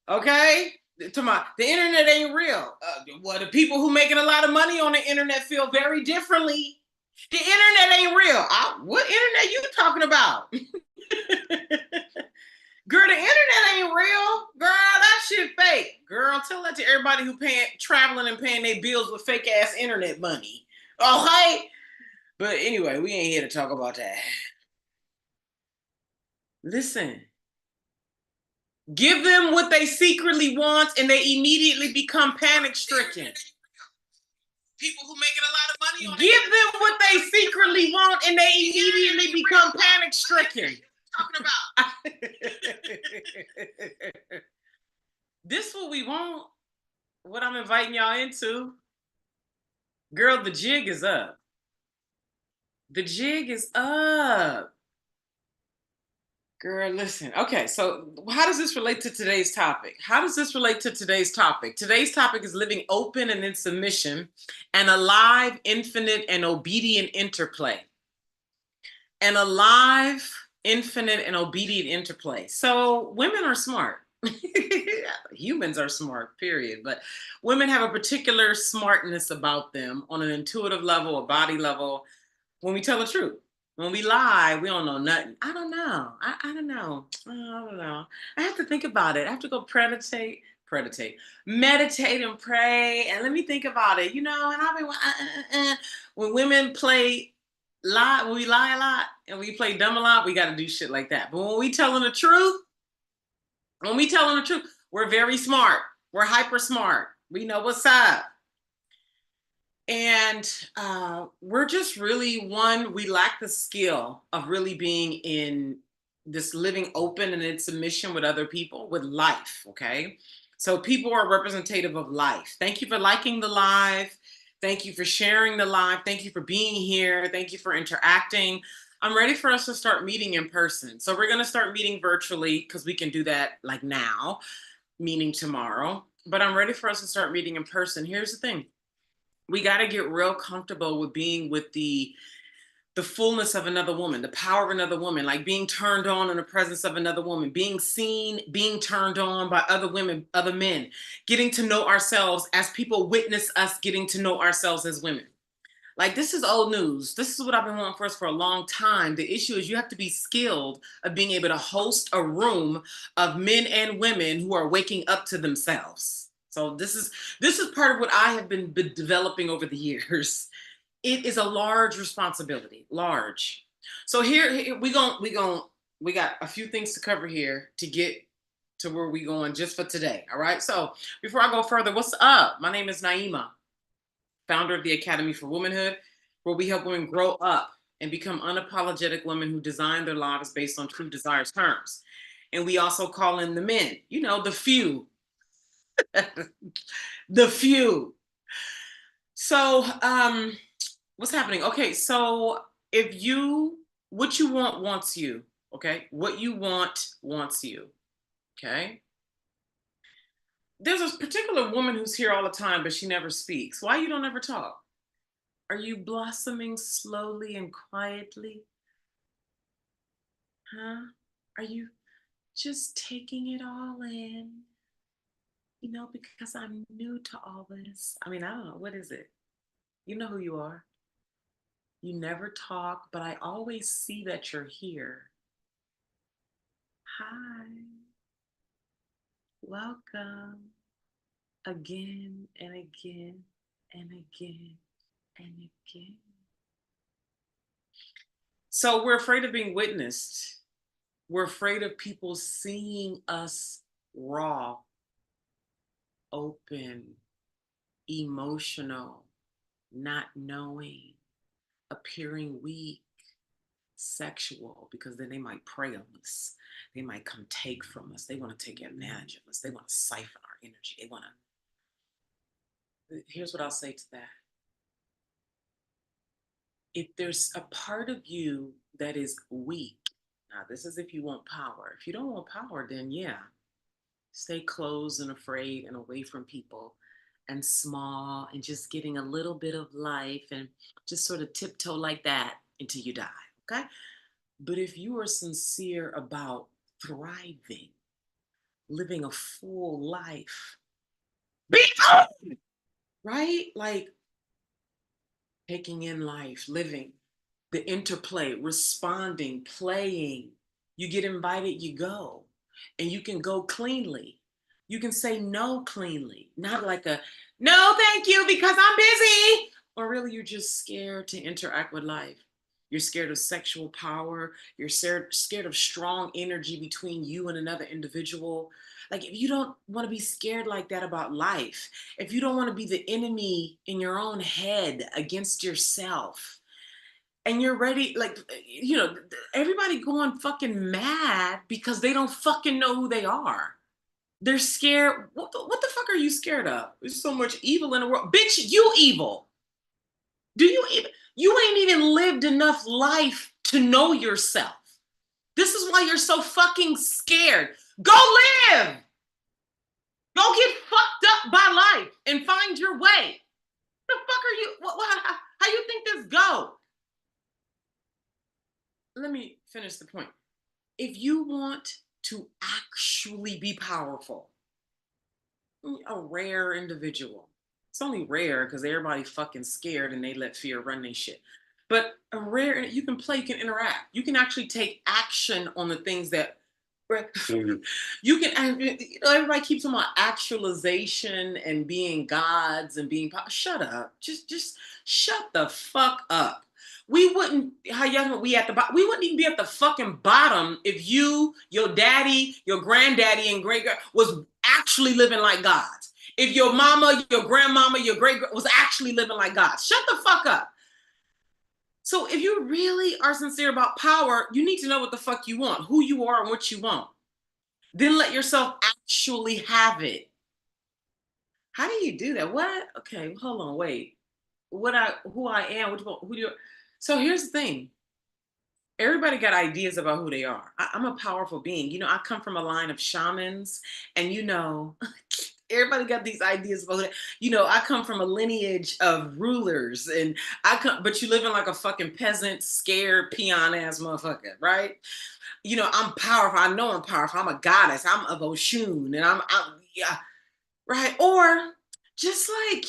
Okay? The internet ain't real. Well, the people who making a lot of money on the internet feel very differently. The internet ain't real. What internet you talking about? Girl, the internet ain't real. Girl, that shit fake. Girl, tell that to everybody who traveling and paying their bills with fake ass internet money. Okay? But anyway, we ain't here to talk about that. Listen, give them what they secretly want and they immediately become panic stricken. People who making a lot of money on give them what they secretly want and they immediately become panic stricken. Talking about this what we want, what I'm inviting y'all into. Girl, the jig is up. The jig is up. Girl, listen. Okay, so how does this relate to today's topic? Today's topic is living open and in submission and alive, infinite, and obedient interplay. And alive, infinite, and obedient interplay. So women are smart. Humans are smart, period. But women have a particular smartness about them on an intuitive level, a body level, when we tell the truth. When we lie, we don't know nothing. I don't know. I don't know. I don't know. I have to think about it. I have to go meditate and pray. And let me think about it, and I'll be, when women when we lie a lot and we play dumb a lot, we got to do shit like that. But when we telling the truth, we're very smart. We're hyper smart. We know what's up. And we're just really, we lack the skill of really being in this living open and in submission with other people, with life, okay? So people are representative of life. Thank you for liking the live. Thank you for sharing the live. Thank you for being here. Thank you for interacting. I'm ready for us to start meeting in person. So we're going to start meeting virtually because we can do that like now, meaning tomorrow. But I'm ready for us to start meeting in person. Here's the thing. We got to get real comfortable with being with the fullness of another woman, the power of another woman, like being turned on in the presence of another woman, being seen, being turned on by other women, other men, getting to know ourselves as people witness us getting to know ourselves as women. Like, this is old news. This is what I've been wanting for us for a long time. The issue is you have to be skilled of being able to host a room of men and women who are waking up to themselves. So this is part of what I have been developing over the years. It is a large responsibility, large. So here we got a few things to cover here to get to where we going just for today. All right. So before I go further, what's up? My name is Naima, founder of the Academy for Womanhood, where we help women grow up and become unapologetic women who design their lives based on true desires terms. And we also call in the men, the few. The few. So, what's happening? Okay, so what you want wants you. Okay, what you want wants you. Okay. There's a particular woman who's here all the time, but she never speaks. Why you don't ever talk? Are you blossoming slowly and quietly? Huh? Are you just taking it all in? Because I'm new to all this. I mean, I don't know. What is it? You know who you are. You never talk, but I always see that you're here. Hi. Welcome. Again and again and again and again. So we're afraid of being witnessed. We're afraid of people seeing us raw, open, emotional, not knowing, appearing weak, sexual, because then they might prey on us. They might come take from us. They want to take advantage of us. They want to siphon our energy. They want to. Here's what I'll say to that. If there's a part of you that is weak, now this is if you want power. If you don't want power, then yeah, stay closed and afraid and away from people and small and just getting a little bit of life and just sort of tiptoe like that until you die, okay? But if you are sincere about thriving, living a full life. Right? Like taking in life, living, the interplay, responding, playing. You get invited, you go. And you can go cleanly. You can say no cleanly, not like a no, thank you, because I'm busy. Or really, you're just scared to interact with life. You're scared of sexual power. You're scared of strong energy between you and another individual. Like, if you don't want to be scared like that about life, if you don't want to be the enemy in your own head against yourself, and you're ready, like, everybody going fucking mad because they don't fucking know who they are. They're scared. What the fuck are you scared of? There's so much evil in the world. Bitch, you evil. Do you ain't even lived enough life to know yourself. This is why you're so fucking scared. Go live. Go get fucked up by life and find your way. The fuck are you? How you think this go? Let me finish the point. If you want to actually be powerful, a rare individual. It's only rare because everybody fucking scared and they let fear run their shit. But a rare, you can play, you can interact, you can actually take action on the things that you can. Everybody keeps talking about actualization and being gods and being. Shut up. Just shut the fuck up. We wouldn't. How young we at the bottom? We wouldn't even be at the fucking bottom if you, your daddy, your granddaddy, and great was actually living like gods. If your mama, your grandmama, your great was actually living like gods. Shut the fuck up. So if you really are sincere about power, you need to know what the fuck you want, who you are, and what you want. Then let yourself actually have it. How do you do that? What? Okay, hold on, wait. Who I am, who do you? So here's the thing. Everybody got ideas about who they are. I'm a powerful being. I come from a line of shamans, and everybody got these ideas about it. I come from a lineage of rulers, and but you live in like a fucking peasant, scared, peon ass motherfucker, right? I'm powerful. I know I'm powerful. I'm a goddess. I'm of Oshun, and yeah, right. Or just like,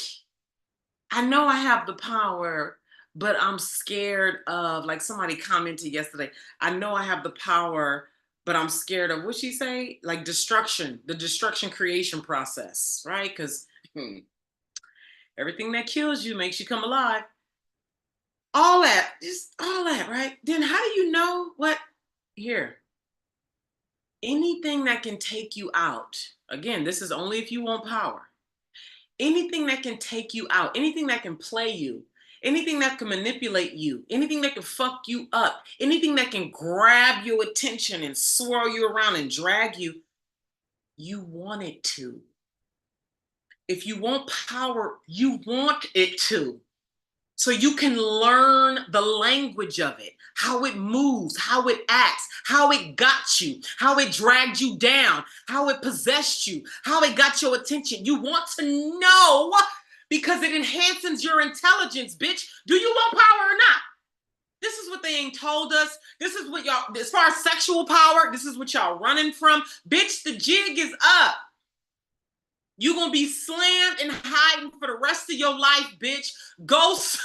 I know I have the power, but I'm scared of, like somebody commented yesterday, I know I have the power, but I'm scared of, what she say? Like destruction, the destruction creation process, right? Because everything that kills you makes you come alive. All that, just all that, right? Then how do you know what? Here, anything that can take you out, again, this is only if you want power. Anything that can take you out, anything that can play you, anything that can manipulate you, anything that can fuck you up, anything that can grab your attention and swirl you around and drag you, you want it to. If you want power, you want it to. So you can learn the language of it, how it moves, how it acts, how it got you, how it dragged you down, how it possessed you, how it got your attention. You want to know because it enhances your intelligence, bitch. Do you want power or not? This is what they ain't told us. This is what y'all, as far as sexual power, this is what y'all running from. Bitch, the jig is up. You're going to be slammed and hiding for the rest of your life, bitch. Ghost.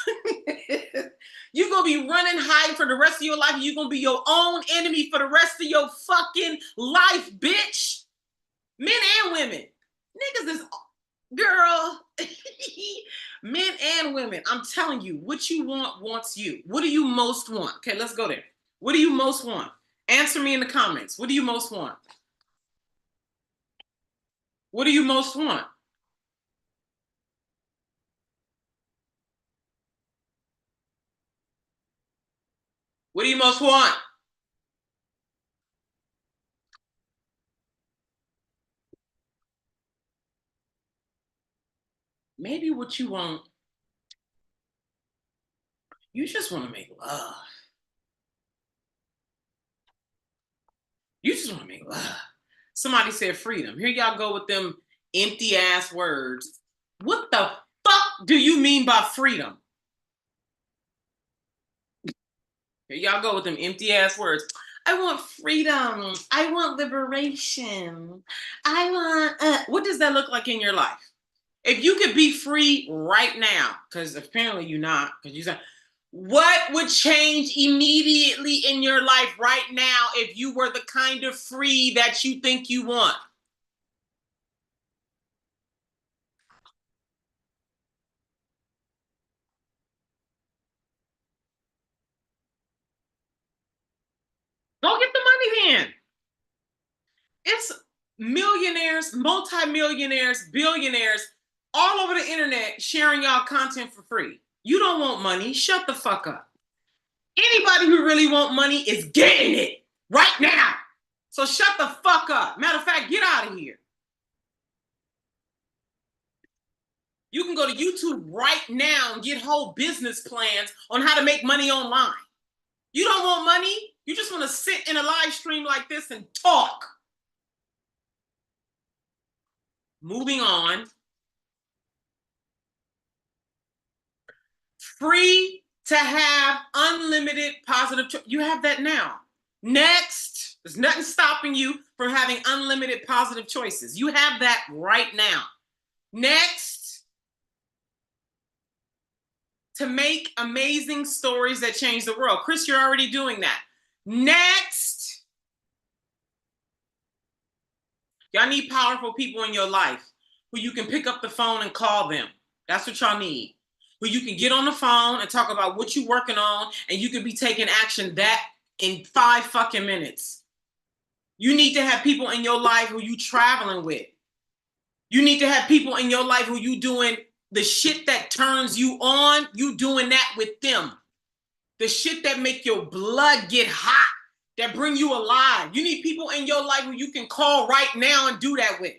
You're going to be running, hiding for the rest of your life. You're going to be your own enemy for the rest of your fucking life, bitch. Men and women. Niggas is, girl. Men and women. I'm telling you, what you want wants you. What do you most want? Okay, let's go there. What do you most want? Answer me in the comments. What do you most want? What do you most want? What do you most want? Maybe what you want, you just want to make love. You just want to make love. Somebody said freedom. Here y'all go with them empty ass words. What the fuck do you mean by freedom? Here y'all go with them empty ass words. I want freedom. I want liberation. I want, what does that look like in your life? If you could be free right now, because apparently you're not, because you said, what would change immediately in your life right now if you were the kind of free that you think you want? Go get the money then. It's millionaires, multimillionaires, billionaires all over the internet sharing y'all content for free. You don't want money. Shut the fuck up. Anybody who really want money is getting it right now. So shut the fuck up. Matter of fact, get out of here. You can go to YouTube right now and get whole business plans on how to make money online. You don't want money. You just want to sit in a live stream like this and talk. Moving on. Free to have unlimited positive you have that now. Next, there's nothing stopping you from having unlimited positive choices. You have that right now. Next, to make amazing stories that change the world. Chris, you're already doing that. Next, y'all need powerful people in your life who you can pick up the phone and call them. That's what y'all need. Where you can get on the phone and talk about what you're working on, and you could be taking action that in 5 fucking minutes. You need to have people in your life who you traveling with. You need to have people in your life who you doing the shit that turns you on, you doing that with them. The shit that make your blood get hot, that bring you alive. You need people in your life who you can call right now and do that with.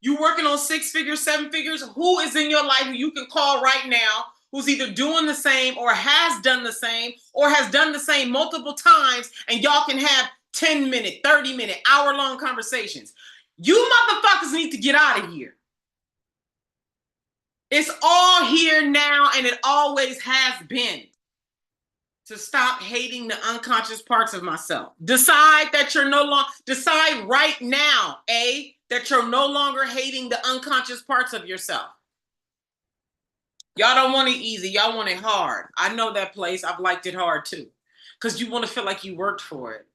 You working on 6 figures, 7 figures, who is in your life who you can call right now, who's either doing the same or has done the same or has done the same multiple times, and y'all can have 10-minute, 30-minute, hour-long conversations. You motherfuckers need to get out of here. It's all here now, and it always has been. To stop hating the unconscious parts of myself. Decide that you're no longer, decide right now, that you're no longer hating the unconscious parts of yourself. Y'all don't want it easy. Y'all want it hard. I know that place. I've liked it hard too. Because you want to feel like you worked for it.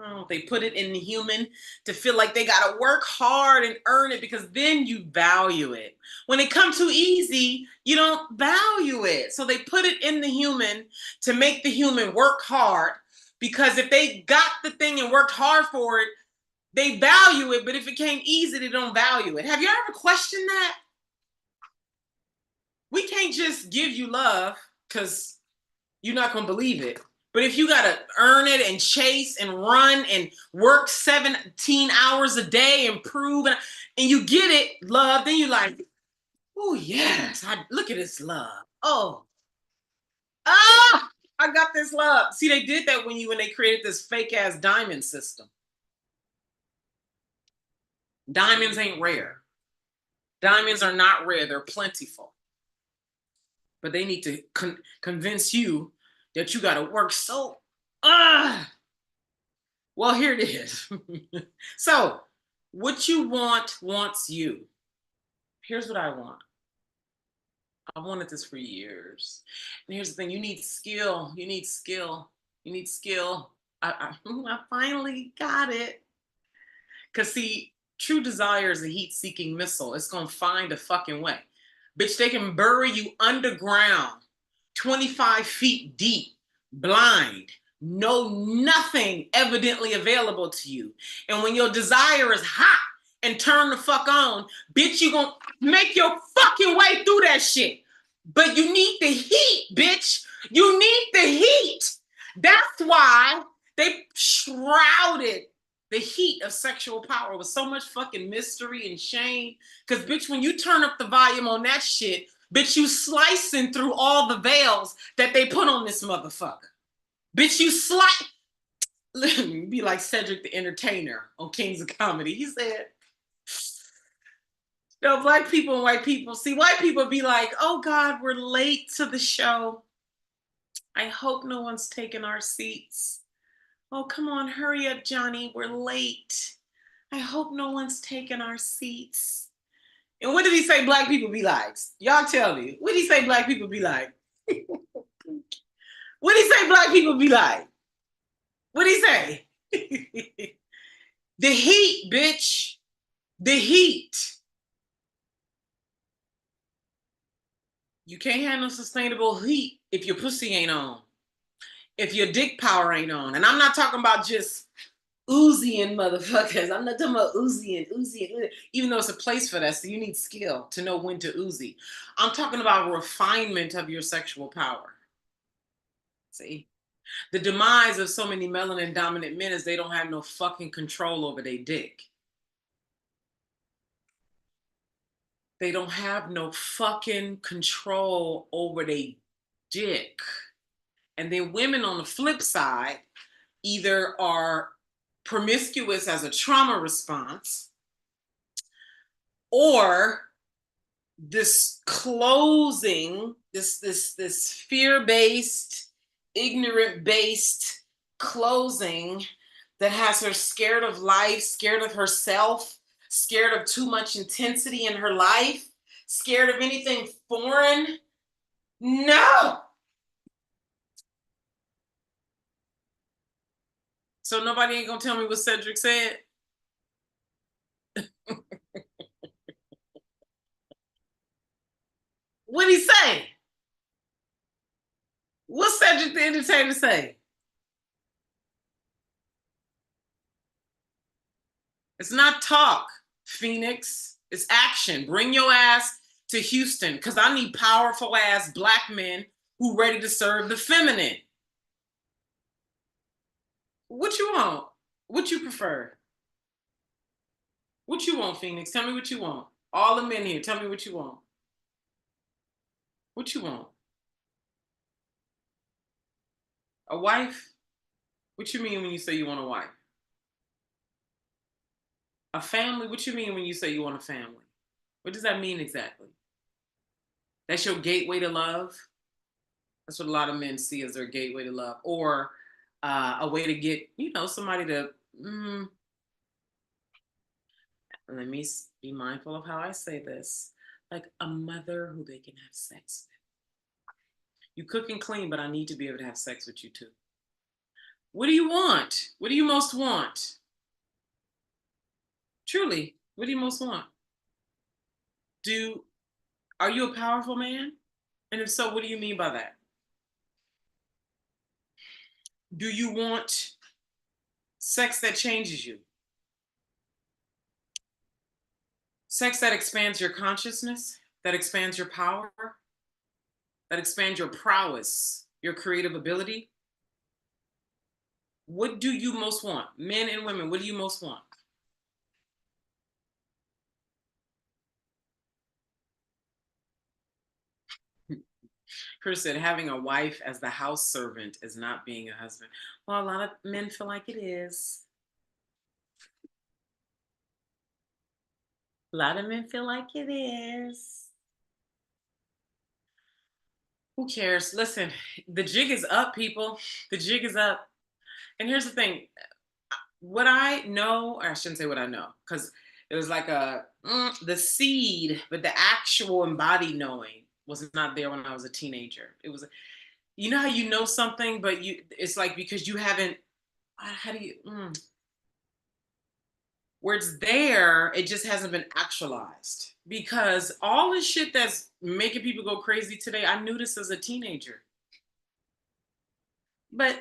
Oh, they put it in the human to feel like they got to work hard and earn it, because then you value it. When it comes too easy, you don't value it. So they put it in the human to make the human work hard, because if they got the thing and worked hard for it, they value it. But if it came easy, they don't value it. Have you ever questioned that? We can't just give you love because you're not going to believe it. But if you got to earn it and chase and run and work 17 hours a day and prove, and you get it, love, then you're like, oh, yes, look at this love. Oh, I got this love. See, they did that when they created this fake ass diamond system. Diamonds ain't rare. Diamonds are not rare. They're plentiful. But they need to convince you that you got to work so. Well, here it is. So, what you want wants you. Here's what I want. I wanted this for years. And here's the thing: you need skill. You need skill. You need skill. I finally got it. Because, see, true desire is a heat seeking missile. It's going to find a fucking way. Bitch, they can bury you underground, 25 feet deep, blind, nothing evidently available to you. And when your desire is hot and turn the fuck on, bitch, you gonna make your fucking way through that shit. But you need the heat, bitch. You need the heat. That's why they shrouded the heat of sexual power with so much fucking mystery and shame. Because, bitch, when you turn up the volume on that shit, bitch, you slicing through all the veils that they put on this motherfucker. Bitch, you slice. Be like Cedric the Entertainer on Kings of Comedy. He said, no, black people and white people. See, white people be like, oh God, we're late to the show. I hope no one's taking our seats. Oh, come on, hurry up, Johnny. We're late. I hope no one's taken our seats. And what did he say black people be like? Y'all tell me. What did he say black people be like? What did he say black people be like? What did he say? The heat, bitch. The heat. You can't have no sustainable heat if your pussy ain't on. If your dick power ain't on. And I'm not talking about just Uzi and motherfuckers. I'm not talking about Uzi and Uzi, even though it's a place for that. So you need skill to know when to Uzi. I'm talking about refinement of your sexual power. See? The demise of so many melanin dominant men is they don't have no fucking control over their dick. They don't have no fucking control over their dick. And then women on the flip side either are promiscuous as a trauma response, or this closing, this fear-based, ignorant-based closing that has her scared of life, scared of herself, scared of too much intensity in her life, scared of anything foreign. No. So nobody ain't gonna tell me what Cedric said. What'd he say? What Cedric the Entertainer say? It's not talk, Phoenix. It's action. Bring your ass to Houston because I need powerful ass black men who ready to serve the feminine. What you want? What you prefer? What you want, Phoenix? Tell me what you want. All the men here, tell me what you want. What you want? A wife? What you mean when you say you want a wife? A family? What you mean when you say you want a family? What does that mean exactly? That's your gateway to love? That's what a lot of men see as their gateway to love. Or a way to get, somebody to, let me be mindful of how I say this, like a mother who they can have sex with. You cook and clean, but I need to be able to have sex with you too. What do you want? What do you most want? Truly, what do you most want? Are you a powerful man? And if so, what do you mean by that? Do you want sex that changes you? Sex that expands your consciousness, that expands your power, that expands your prowess, your creative ability? What do you most want? Men and women, what do you most want? Chris said, having a wife as the house servant is not being a husband. Well, a lot of men feel like it is. A lot of men feel like it is. Who cares? Listen, the jig is up, people. The jig is up. And here's the thing. What I know, or I shouldn't say what I know, because it was like the seed, but the actual embodied knowing was not there when I was a teenager. It was, how you know something, but it's like because you haven't, how do you, where it's there, it just hasn't been actualized. Because all this shit that's making people go crazy today, I knew this as a teenager. But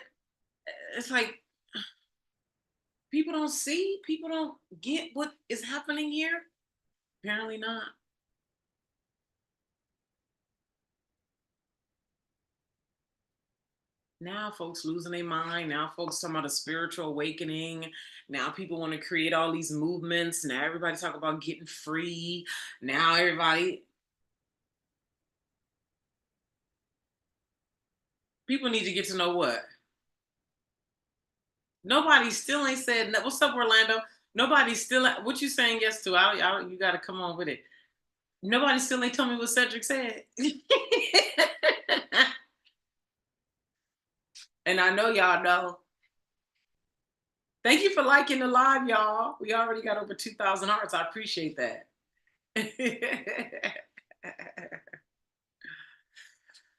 it's like, people don't see, people don't get what is happening here. Apparently not. Now folks losing their mind. Now folks talking about a spiritual awakening. Now people want to create all these movements. Now everybody talk about getting free. Now everybody, people need to get to know what? Nobody still ain't said, what's up, Orlando? Nobody still, what you saying yes to? You got to come on with it. Nobody still ain't told me what Cedric said. And I know y'all know. Thank you for liking the live, y'all. We already got over 2,000 hearts. I appreciate that.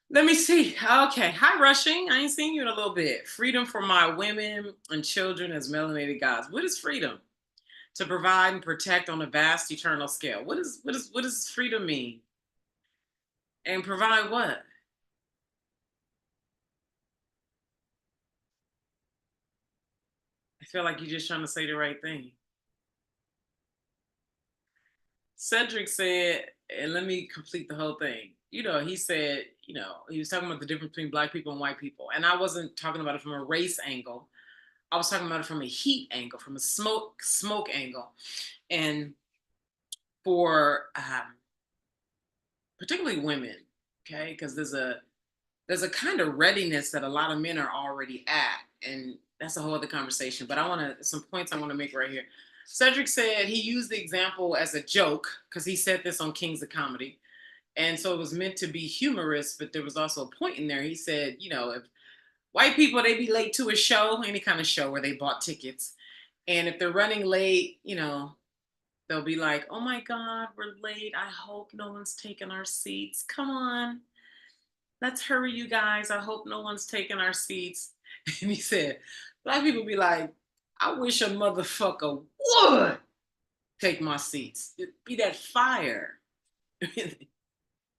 Let me see. Okay. Hi, Rushing. I ain't seen you in a little bit. Freedom for my women and children as melanated gods. What is freedom? To provide and protect on a vast eternal scale. What does freedom mean? And provide what? I feel like you're just trying to say the right thing. Cedric said, and let me complete the whole thing. He said, he was talking about the difference between black people and white people. And I wasn't talking about it from a race angle. I was talking about it from a heat angle, from a smoke angle. And for particularly women, okay, because there's a kind of readiness that a lot of men are already at. And that's a whole other conversation. But some points I want to make right here. Cedric said he used the example as a joke because he said this on Kings of Comedy. And so it was meant to be humorous, but there was also a point in there. He said, if white people, they be late to a show, any kind of show where they bought tickets. And if they're running late, they'll be like, oh my God, we're late. I hope no one's taking our seats. Come on. Let's hurry, you guys. I hope no one's taking our seats. And he said, black people be like, I wish a motherfucker would take my seats. It'd be that fire.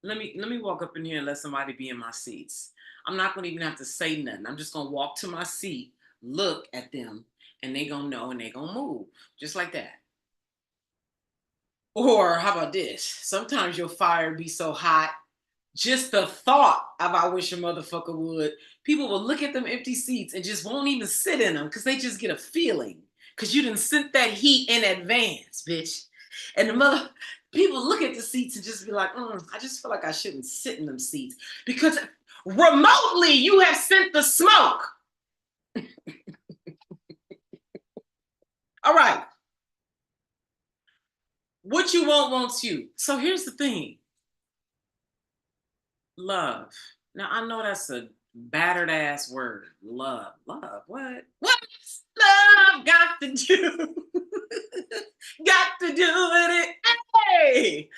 Let me walk up in here and let somebody be in my seats. I'm not gonna even have to say nothing. I'm just gonna walk to my seat, look at them, and they gonna know and they gonna move. Just like that. Or how about this? Sometimes your fire be so hot, just the thought of I wish a motherfucker would, people will look at them empty seats and just won't even sit in them because they just get a feeling. Because you didn't sent that heat in advance, bitch. And people look at the seats and just be like, I just feel like I shouldn't sit in them seats. Because remotely you have sent the smoke. All right. What you want wants you. So here's the thing. Love. Now I know that's a battered ass word. Love. Love. What? What's love got to do? Got to do with it. Hey!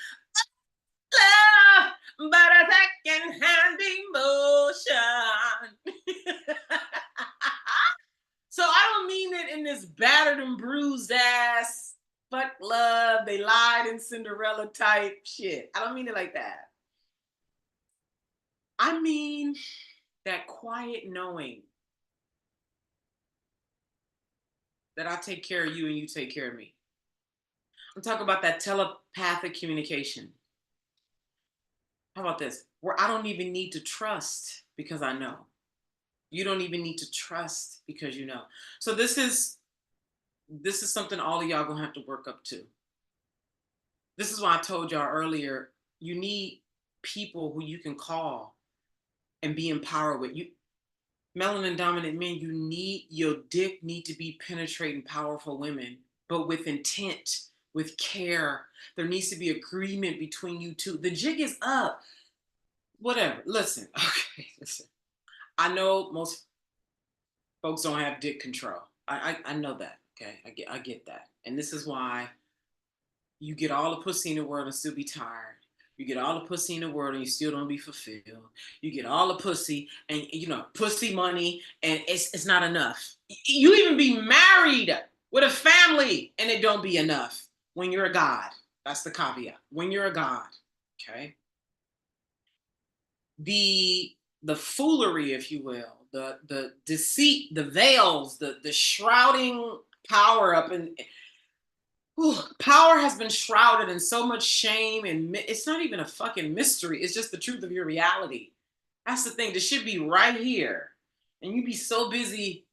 Love, but a second hand emotion. So I don't mean it in this battered and bruised ass, fuck love, they lied in Cinderella type shit. I don't mean it like that. I mean that quiet knowing that I take care of you and you take care of me. I'm talking about that telepathic communication. How about this? Where I don't even need to trust because I know. You don't even need to trust because you know. So this is something all of y'all gonna have to work up to. This is why I told y'all earlier, you need people who you can call and be empowered with. You melanin dominant men, your dick need to be penetrating powerful women, but with intent, with care. There needs to be agreement between you two. The jig is up. Whatever. Listen. Okay. Listen. I know most folks don't have dick control. I know that. Okay. I get that. And this is why you get all the pussy in the world and still be tired. You get all the pussy in the world and you still don't be fulfilled. You get all the pussy and pussy money and it's not enough. You even be married with a family and it don't be enough when you're a god. That's the caveat. When you're a god, okay? The foolery, if you will, the deceit, the veils, the shrouding power up and power has been shrouded in so much shame and it's not even a fucking mystery. It's just the truth of your reality. That's the thing. This should be right here. And you be so busy.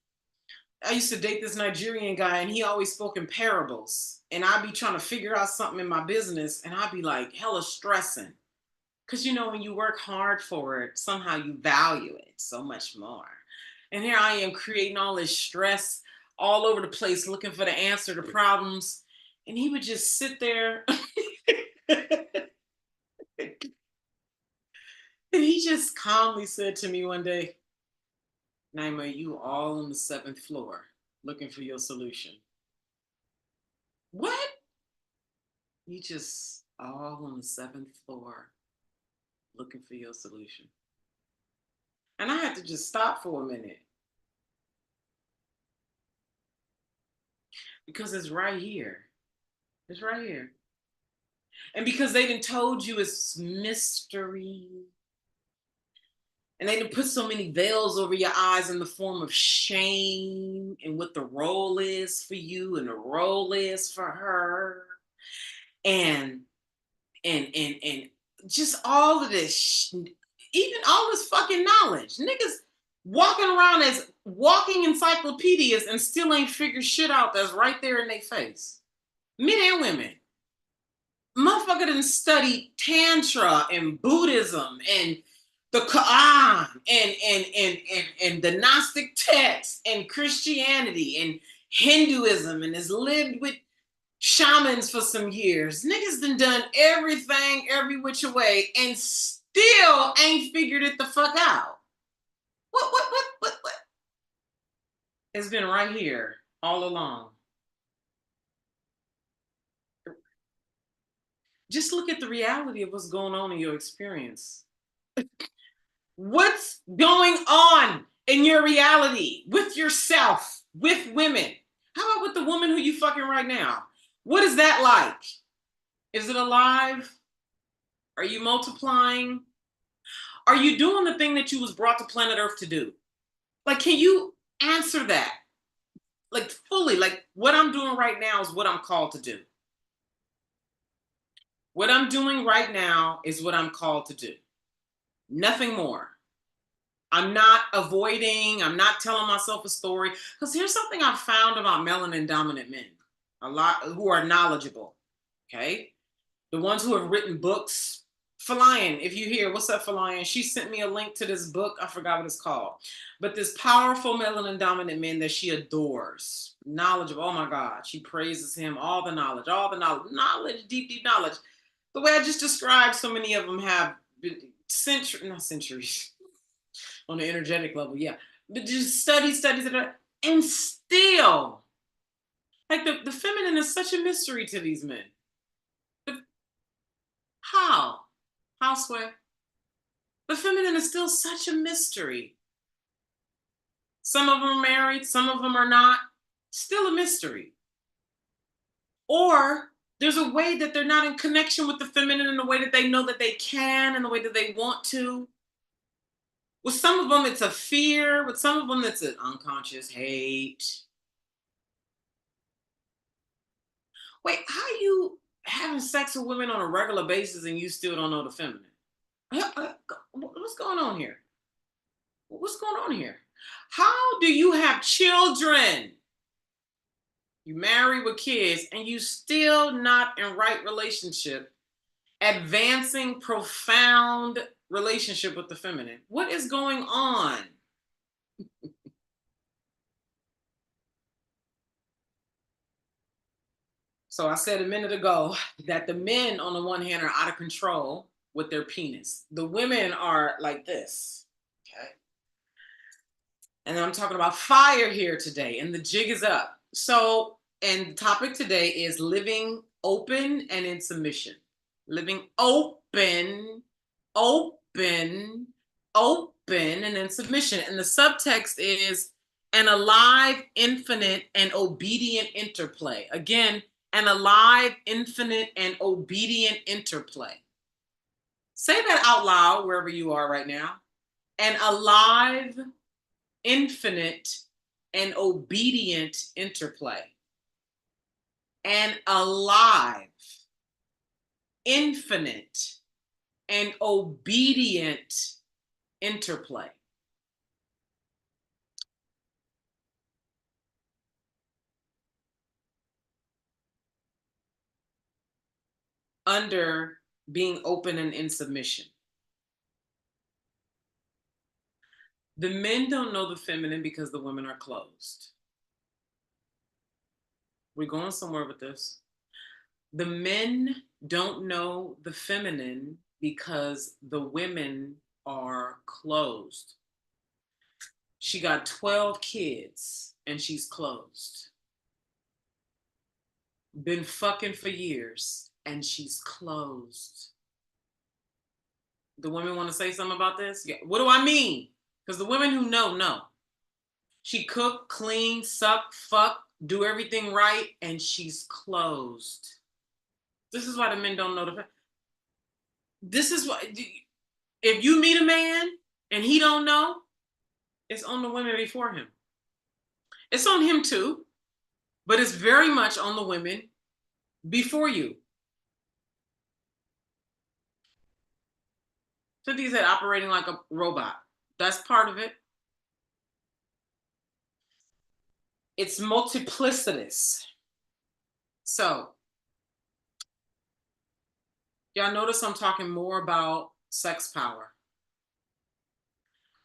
I used to date this Nigerian guy and he always spoke in parables. And I'd be trying to figure out something in my business and I'd be like hella stressing. Because when you work hard for it, somehow you value it so much more. And here I am creating all this stress all over the place, looking for the answer to problems. And he would just sit there. And he just calmly said to me one day, Naima, you all on the 7th floor. looking for your solution. What? You just all on the 7th floor looking for your solution. And I had to just stop for a minute because it's right here. It's right here. And because they done told you it's mystery. And they done put so many veils over your eyes in the form of shame and what the role is for you and the role is for her. And and just all of this, even all this fucking knowledge. Niggas walking around as walking encyclopedias and still ain't figured shit out that's right there in their face. Men and women. Motherfucker done studied Tantra and Buddhism and the Quran and the Gnostic texts and Christianity and Hinduism and has lived with shamans for some years. Niggas done everything every which way and still ain't figured it the fuck out. What? It's been right here all along. Just look at the reality of what's going on in your experience. What's going on in your reality with yourself, with women? How about with the woman who you fucking right now? What is that like? Is it alive? Are you multiplying? Are you doing the thing that you was brought to planet Earth to do? Like, can you answer that? Like fully, like what I'm doing right now is what I'm called to do. What I'm doing right now is what I'm called to do. Nothing more. I'm not avoiding, I'm not telling myself a story. Because here's something I've found about melanin dominant men, a lot who are knowledgeable. Okay. The ones who have written books. Falion, if you hear, what's up, Falion? She sent me a link to this book. I forgot what it's called. But this powerful melanin dominant man that she adores. Knowledgeable. Oh my God. She praises him. All the knowledge, deep knowledge. The way I just described, so many of them have not centuries on the energetic level. Yeah. But just studies, and still, like the feminine is such a mystery to these men. How? Houseway. The feminine is still such a mystery. Some of them are married, some of them are not. Still a mystery. Or there's a way that they're not in connection with the feminine in the way that they know that they can and the way that they want to. With some of them, it's a fear. With some of them, it's an unconscious hate. Wait, how are you having sex with women on a regular basis and you still don't know the feminine? What's going on here? What's going on here? How do you have children? You marry with kids and you still not in right relationship, advancing profound relationship with the feminine. What is going on? So I said a minute ago that the men on the one hand are out of control with their penis. The women are like this. Okay. And I'm talking about fire here today, and the jig is up. So, and the topic today is living open and in submission. Living open, open, open, and in submission. And the subtext is an alive, infinite, and obedient interplay. Again, an alive, infinite, and obedient interplay. Say that out loud wherever you are right now. An alive, infinite, and obedient interplay. An alive, infinite, and obedient interplay. Under being open and in submission. The men don't know the feminine because the women are closed. We're going somewhere with this. The men don't know the feminine because the women are closed. She got 12 kids and she's closed. Been fucking for years and she's closed. The women want to say something about this? Yeah. What do I mean? Because the women who know. She cook, clean, suck, fuck, do everything right, and she's closed. This is why the men don't know the fact. This is why, if you meet a man and he don't know, it's on the women before him. It's on him too, but it's very much on the women before you. Cynthia said operating like a robot. That's part of it. It's multiplicitous. So, y'all notice I'm talking more about sex power.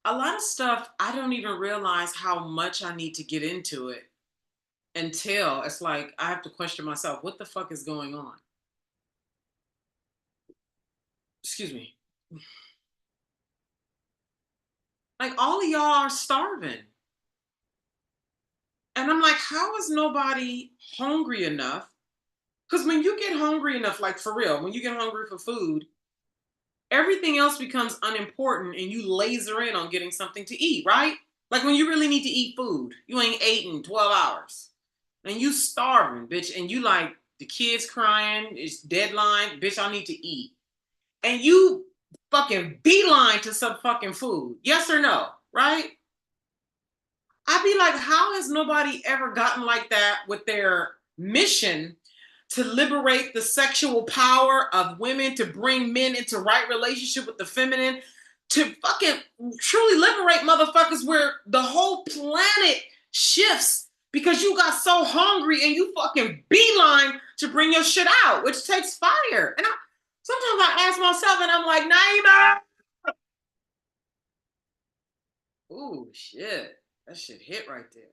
A lot of stuff, I don't even realize how much I need to get into it until it's like I have to question myself, what the fuck is going on? Excuse me. Like all of y'all are starving. And I'm like, how is nobody hungry enough? Because when you get hungry enough, like for real, when you get hungry for food, everything else becomes unimportant and you laser in on getting something to eat, right? Like when you really need to eat food, you ain't eating 12 hours and you starving, bitch, and you like the kids crying, it's deadline, bitch, I need to eat. And you fucking beeline to some fucking food. Yes or no, right? I'd be like, how has nobody ever gotten like that with their mission to liberate the sexual power of women, to bring men into right relationship with the feminine, to fucking truly liberate motherfuckers where the whole planet shifts because you got so hungry and you fucking beeline to bring your shit out, which takes fire. And sometimes I ask myself and I'm like, Naima. Ooh, shit. That shit hit right there.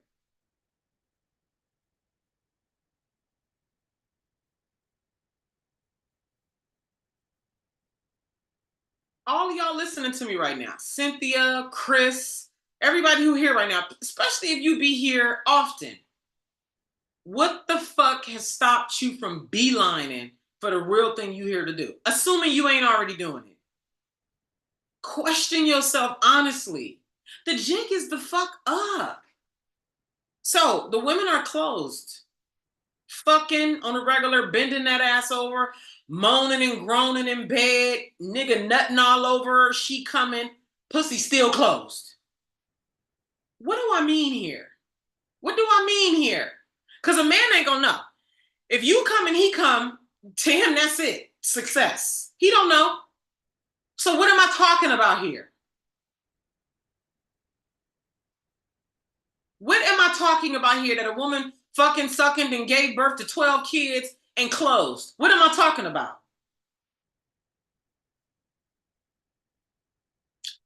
All of y'all listening to me right now, Cynthia, Chris, everybody who here right now, especially if you be here often, what the fuck has stopped you from beelining for the real thing you here to do? Assuming you ain't already doing it. Question yourself honestly. The jink is the fuck up. So the women are closed. Fucking on a regular, bending that ass over, moaning and groaning in bed, nigga nutting all over her, she coming, pussy still closed. What do I mean here? What do I mean here? Because a man ain't gonna know. If you come and he come, to him, that's it. Success. He don't know. So what am I talking about here? What am I talking about here that a woman fucking sucking and gave birth to 12 kids and closed? What am I talking about?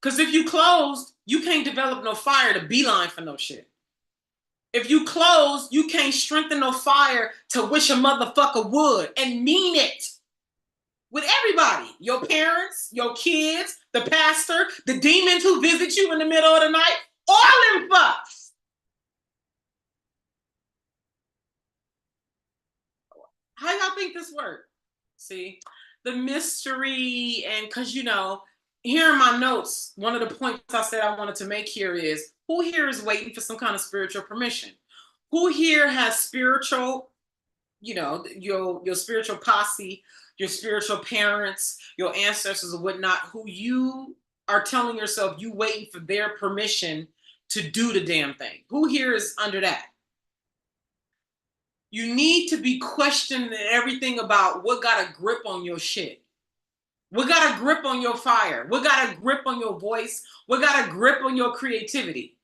Because if you closed, you can't develop no fire to beeline for no shit. If you close, you can't strengthen no fire to wish a motherfucker would and mean it. With everybody, your parents, your kids, the pastor, the demons who visit you in the middle of the night, all them fucks. How y'all think this works? See, the mystery, and because here in my notes, one of the points I said I wanted to make here is, who here is waiting for some kind of spiritual permission? Who here has spiritual, your spiritual posse, your spiritual parents, your ancestors or whatnot, who you are telling yourself you waiting for their permission to do the damn thing? Who here is under that? You need to be questioning everything about what got a grip on your shit. What got a grip on your fire? What got a grip on your voice? What got a grip on your creativity?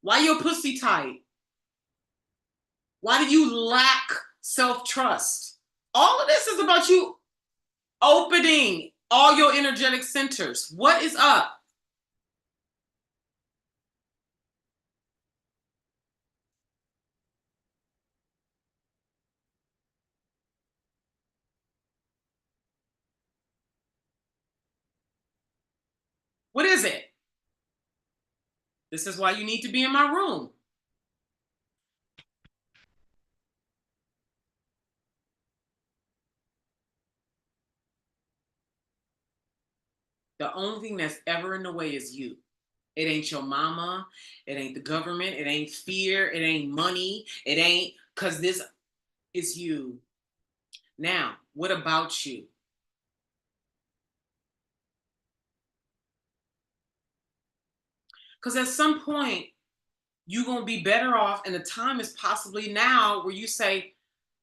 Why your pussy tight? Why do you lack self-trust? All of this is about you opening all your energetic centers. What is up? What is it? This is why you need to be in my room. The only thing that's ever in the way is you. It ain't your mama. It ain't the government. It ain't fear. It ain't money. It ain't because this is you. Now, what about you? Because at some point, you're going to be better off, and the time is possibly now where you say,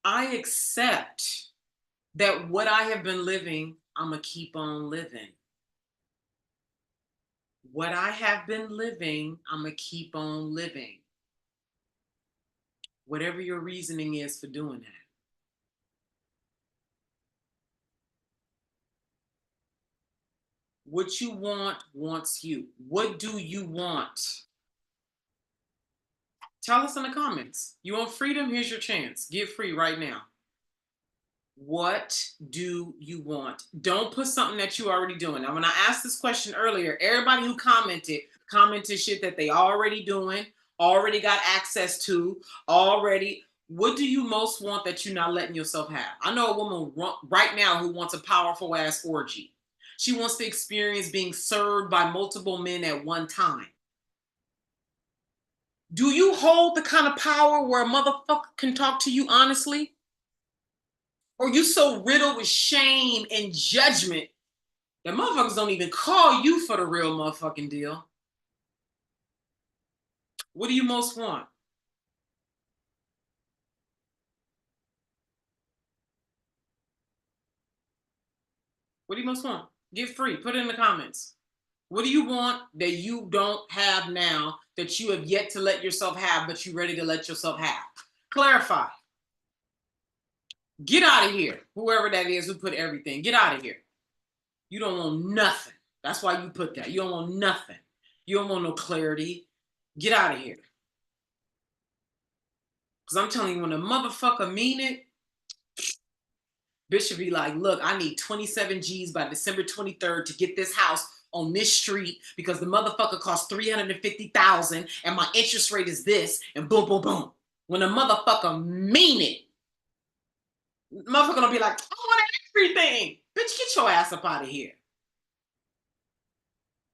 I accept that what I have been living, I'm going to keep on living. What I have been living, I'm going to keep on living. Whatever your reasoning is for doing that. What you want wants you. What do you want? Tell us in the comments. You want freedom? Here's your chance. Get free right now. What do you want? Don't put something that you already doing. Now, when I asked this question earlier, everybody who commented shit that they already doing, already got access to, already. What do you most want that you're not letting yourself have? I know a woman right now who wants a powerful ass orgy. She wants to experience being served by multiple men at one time. Do you hold the kind of power where a motherfucker can talk to you honestly? Or you so riddled with shame and judgment that motherfuckers don't even call you for the real motherfucking deal? What do you most want? What do you most want? Get free. Put it in the comments. What do you want that you don't have now that you have yet to let yourself have, but you're ready to let yourself have? Clarify. Get out of here. Whoever that is who put everything, get out of here. You don't want nothing. That's why you put that. You don't want nothing. You don't want no clarity. Get out of here. Because I'm telling you, when a motherfucker mean it, bitch should be like, look, I need 27 G's by December 23rd to get this house on this street because the motherfucker costs 350,000 and my interest rate is this, and boom, boom, boom. When a motherfucker mean it, motherfucker gonna be like, I want everything. Bitch, get your ass up out of here.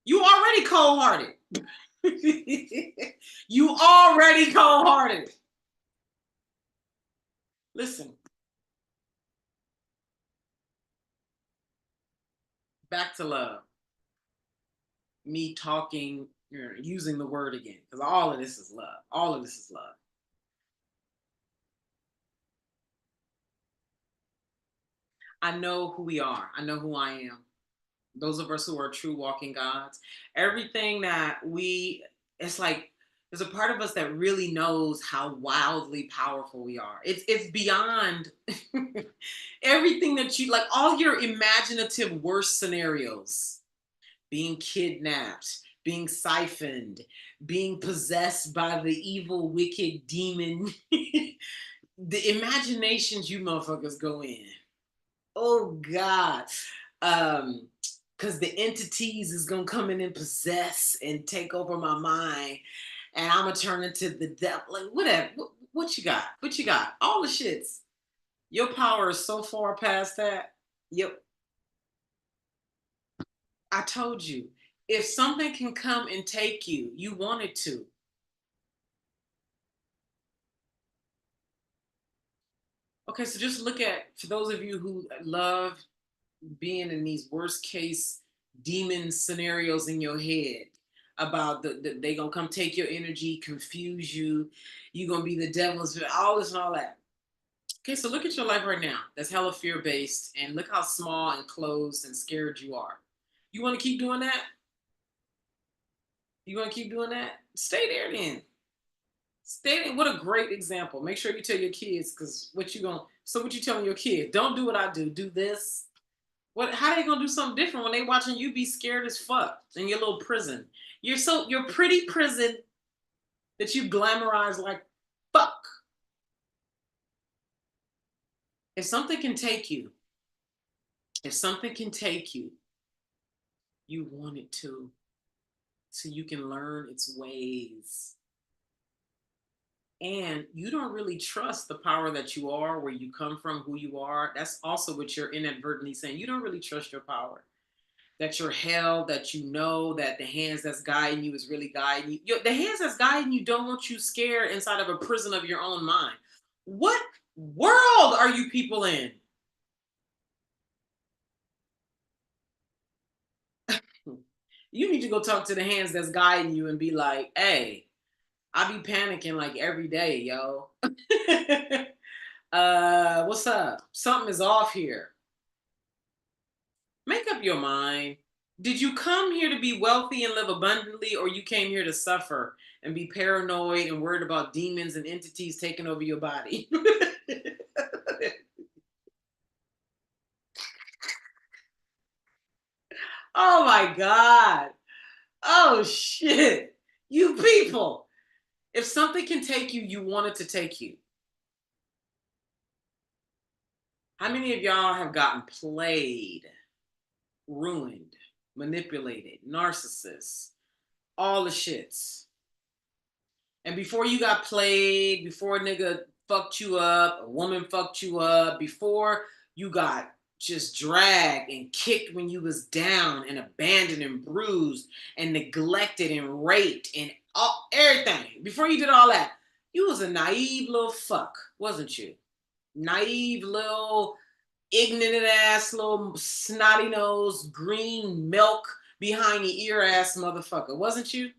You already cold-hearted. You already cold-hearted. Listen, back to love. Me talking, using the word again, because all of this is love. All of this is love. I know who we are. I know who I am. Those of us who are true walking gods, everything that it's like there's a part of us that really knows how wildly powerful we are. It's beyond everything that you like, all your imaginative worst scenarios, being kidnapped, being siphoned, being possessed by the evil, wicked demon. The imaginations you motherfuckers go in. Oh God. Because the entities is gonna come in and possess and take over my mind, and I'm gonna turn into the devil. Like whatever. What you got? What you got? All the shits. Your power is so far past that. Yep. I told you. If something can come and take you, you want it to. Okay, so just look at, for those of you who love being in these worst case demon scenarios in your head about they gonna come take your energy, confuse you, you gonna be the devil's, all this and all that. Okay, so look at your life right now. That's hella fear based, and look how small and closed and scared you are. You want to keep doing that? You want to keep doing that? Stay there then. Stay there. What a great example. Make sure you tell your kids, because what you gonna, so what you telling your kids? Don't do what I do. Do this. What? How they gonna do something different when they watching you be scared as fuck in your little prison? You're pretty prison that you glamorize like fuck. If something can take you, if something can take you, you want it to. so you can learn its ways. And you don't really trust the power that you are, where you come from, who you are. That's also what you're inadvertently saying. You don't really trust your power, that you're held, that you know that the hands that's guiding you is really guiding you. The hands that's guiding you don't want you scared inside of a prison of your own mind. What world are you people in? You need to go talk to the hands that's guiding you and be like, hey, I be panicking like every day, yo. What's up? Something is off here. Make up your mind. Did you come here to be wealthy and live abundantly, or you came here to suffer and be paranoid and worried about demons and entities taking over your body? Oh my God. Oh shit. You people. If something can take you, you want it to take you. How many of y'all have gotten played, ruined, manipulated, narcissists, all the shits? And before you got played, before a nigga fucked you up, a woman fucked you up, before you got just dragged and kicked when you was down and abandoned and bruised and neglected and raped and everything, before you did all that, you was a naive little fuck, wasn't you? Naive little ignorant ass little snotty nose green milk behind your ear ass motherfucker, wasn't you?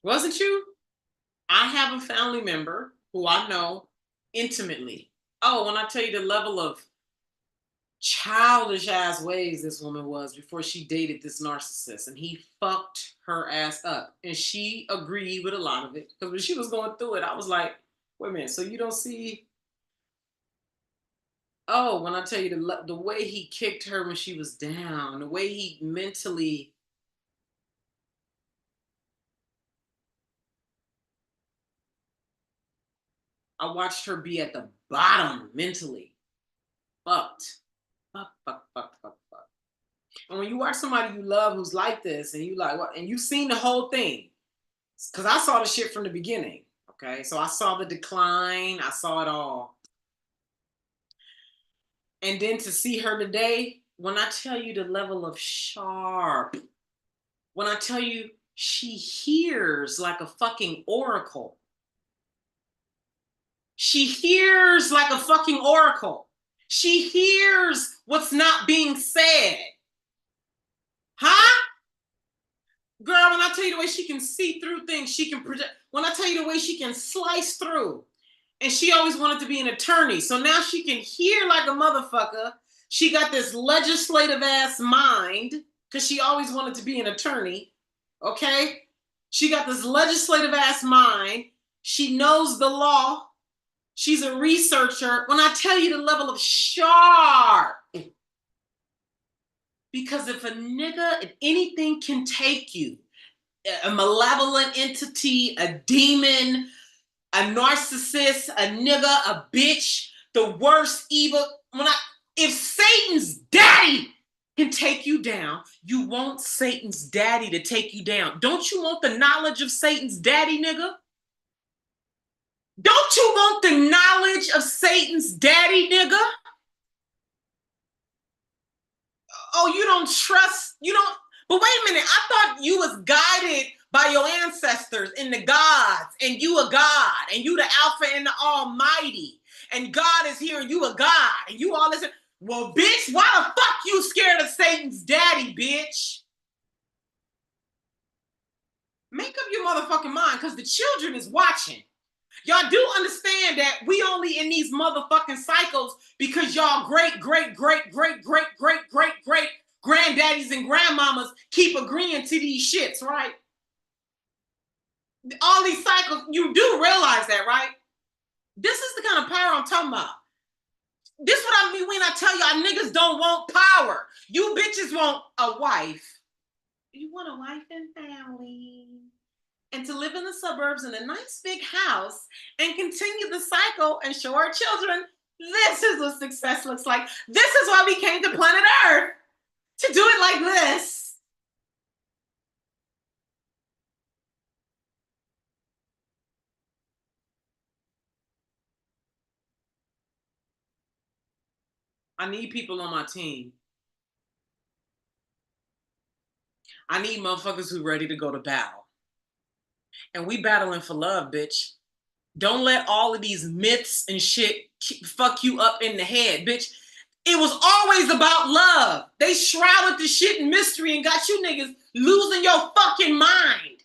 Wasn't you? I have a family member who I know intimately. Oh, when I tell you the level of childish ass ways this woman was before she dated this narcissist, and he fucked her ass up. And she agreed with a lot of it. Because when she was going through it, I was like, wait a minute, so you don't see. Oh, when I tell you the way he kicked her when she was down, the way he mentally, I watched her be at the bottom mentally. Fucked. Fuck, fuck, fuck, fuck, fuck. And when you watch somebody you love who's like this, and you like what, and you've seen the whole thing, because I saw the shit from the beginning. Okay, so I saw the decline, I saw it all, and then to see her today, when I tell you the level of sharp, when I tell you she hears like a fucking oracle, she hears like a fucking oracle. She hears what's not being said. Huh? Girl, when I tell you the way she can see through things, she can project. When I tell you the way she can slice through. And she always wanted to be an attorney. So now she can hear like a motherfucker. She got this legislative ass mind because she always wanted to be an attorney. Okay? She got this legislative ass mind. She knows the law. She's a researcher. When I tell you the level of sharp, because if a nigga, if anything can take you, a malevolent entity, a demon, a narcissist, a nigga, a bitch, the worst evil, if Satan's daddy can take you down, you want Satan's daddy to take you down. Don't you want the knowledge of Satan's daddy, nigga? Don't you want the knowledge of Satan's daddy, nigga? Oh, you don't trust, you don't, but wait a minute, I thought you was guided by your ancestors and the gods, and you a god, and you the Alpha and the Almighty, and God is here, and you a god, and you all this. Well, bitch, why the fuck you scared of Satan's daddy, bitch? Make up your motherfucking mind, because the children is watching. Y'all do understand that we only in these motherfucking cycles because y'all great, great, great, great, great, great, great, great granddaddies and grandmamas keep agreeing to these shits, right? All these cycles, you do realize that, right? This is the kind of power I'm talking about. This is what I mean when I tell y'all niggas don't want power. You bitches want a wife. You want a wife and family. And to live in the suburbs in a nice big house and continue the cycle and show our children this is what success looks like. This is why we came to planet Earth. to do it like this. I need people on my team. I need motherfuckers who ready to go to battle. And we battling for love, bitch. Don't let all of these myths and shit fuck you up in the head, bitch. It was always about love. They shrouded the shit in mystery and got you niggas losing your fucking mind.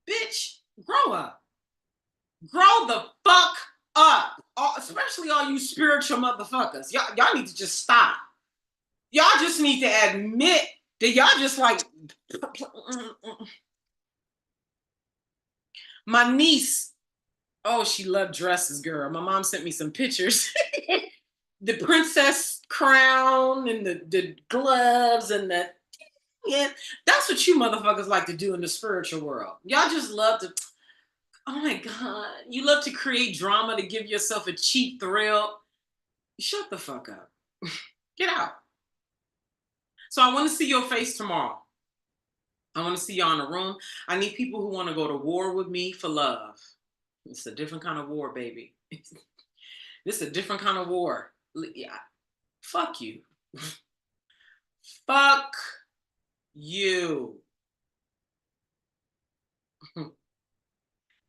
Bitch, grow up. Grow the fuck up. Especially all you spiritual motherfuckers. Y'all need to just stop. Y'all just need to admit that y'all just like my niece. Oh, she loved dresses, girl. My mom sent me some pictures. The princess crown and the gloves and the yeah, that's what you motherfuckers like to do in the spiritual world. Y'all just love to, oh my God, you love to create drama to give yourself a cheap thrill. Shut the fuck up. Get out. So I want to see your face tomorrow. I want to see y'all in a room. I need people who want to go to war with me for love. It's a different kind of war, baby. This is a different kind of war. Yeah. Fuck you. Fuck you.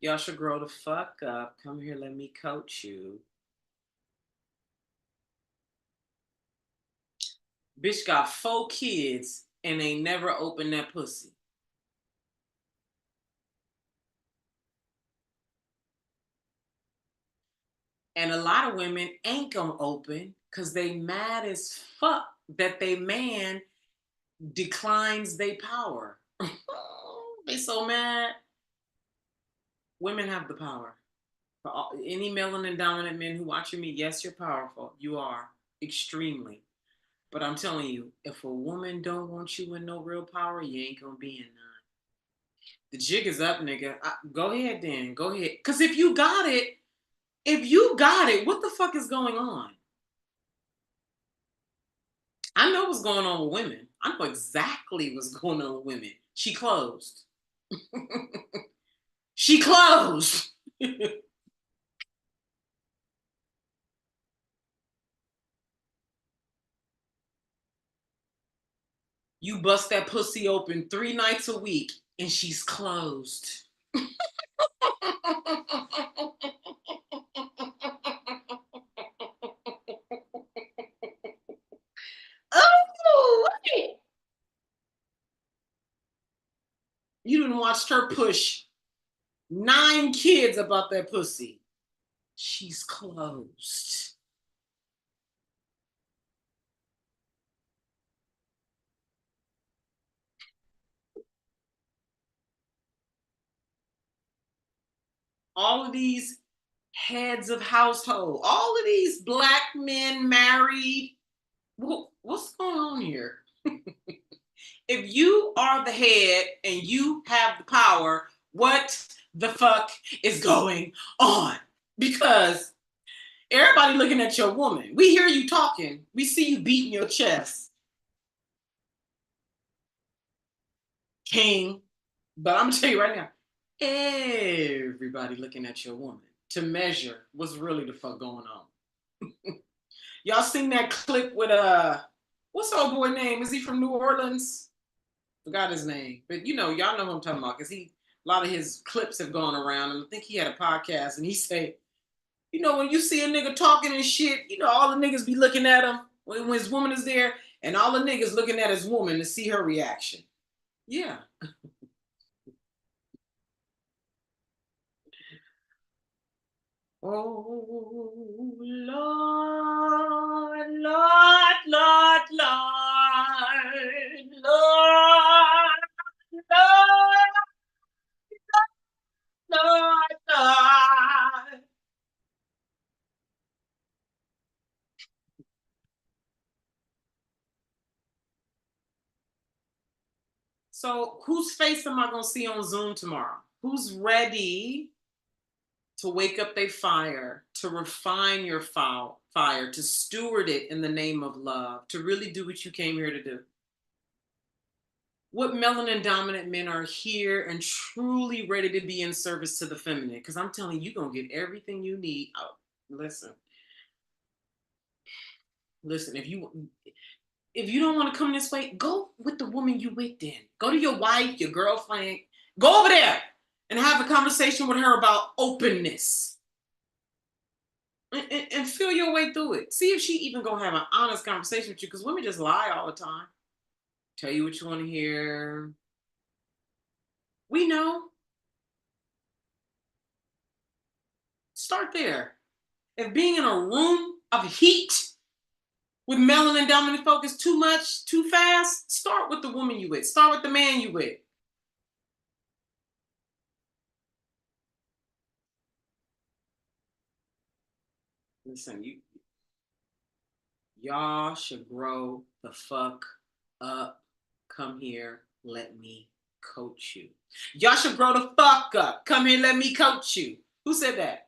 Y'all should grow the fuck up. Come here, let me coach you. Bitch got 4 kids and ain't never opened that pussy. And a lot of women ain't gonna open because they mad as fuck that they man declines their power. They so mad. Women have the power. For any melanin dominant men who watching me, yes, you're powerful. You are extremely. But I'm telling you, if a woman don't want you in no real power, you ain't gonna be in none. The jig is up, nigga. Go ahead then. Go ahead. Cause if you got it, what the fuck is going on? I know what's going on with women. I know exactly what's going on with women. She closed. She closed. You bust that pussy open 3 nights a week and she's closed. Oh, you done watched her push 9 kids about that pussy. She's closed. All of these heads of household, all of these black men married. What's going on here? If you are the head and you have the power, what the fuck is going on? Because everybody looking at your woman. We hear you talking. We see you beating your chest. King. But I'm gonna tell you right now, everybody looking at your woman to measure what's really the fuck going on. Y'all seen that clip with what's the old boy name? Is he from New Orleans? Forgot his name. But y'all know who I'm talking about, because a lot of his clips have gone around, and I think he had a podcast and he said, when you see a nigga talking and shit, all the niggas be looking at him when his woman is there, and all the niggas looking at his woman to see her reaction. Yeah. Oh, Lord, Lord, Lord, Lord, Lord, Lord, Lord, Lord. So, whose face am I going to see on Zoom tomorrow? Who's ready to wake up their fire, to refine your fire, to steward it in the name of love, to really do what you came here to do? what melanin dominant men are here and truly ready to be in service to the feminine. Because I'm telling you, you're going to get everything you need. Oh, listen, listen, if you don't want to come this way, go with the woman you with then. Go to your wife, your girlfriend. Go over there and have a conversation with her about openness. And feel your way through it. See if she even gonna have an honest conversation with you, because women just lie all the time. Tell you what you want to hear. We know. Start there. If being in a room of heat with melanin dominant focus too much, too fast, start with the woman you with. Start with the man you with. Listen, y'all should grow the fuck up. Come here, let me coach you. Y'all should grow the fuck up. Come here, let me coach you. Who said that?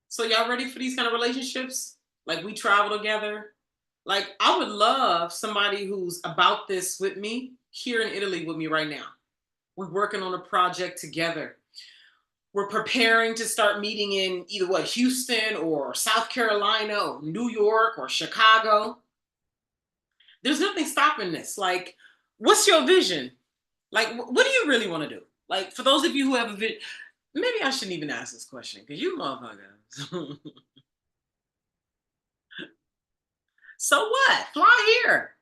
So y'all ready for these kind of relationships? Like, we travel together. Like, I would love somebody who's about this with me here in Italy with me right now. We're working on a project together. We're preparing to start meeting in either Houston or South Carolina or New York or Chicago. There's nothing stopping this. Like, what's your vision? Like, what do you really want to do? Like, for those of you who have a vision, maybe I shouldn't even ask this question because you motherfuckers. So what? Fly here.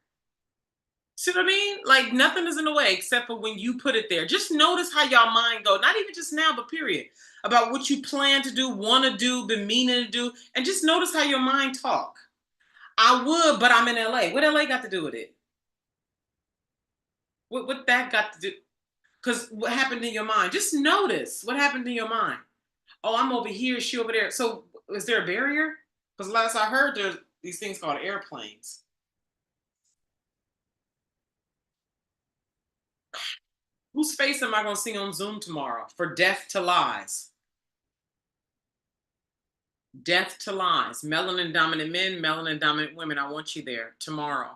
See what I mean? Like, nothing is in the way except for when you put it there. Just notice how y'all mind go. Not even just now, but period. About what you plan to do, want to do, been meaning to do. And just notice how your mind talk. I would, but I'm in LA. What LA got to do with it? What that got to do? Because what happened in your mind? Just notice what happened in your mind. Oh, I'm over here, she over there. So is there a barrier? Because last I heard, there's these things called airplanes. Whose face am I going to see on Zoom tomorrow for Death to Lies? Death to Lies. Melanin dominant men, melanin dominant women. I want you there tomorrow.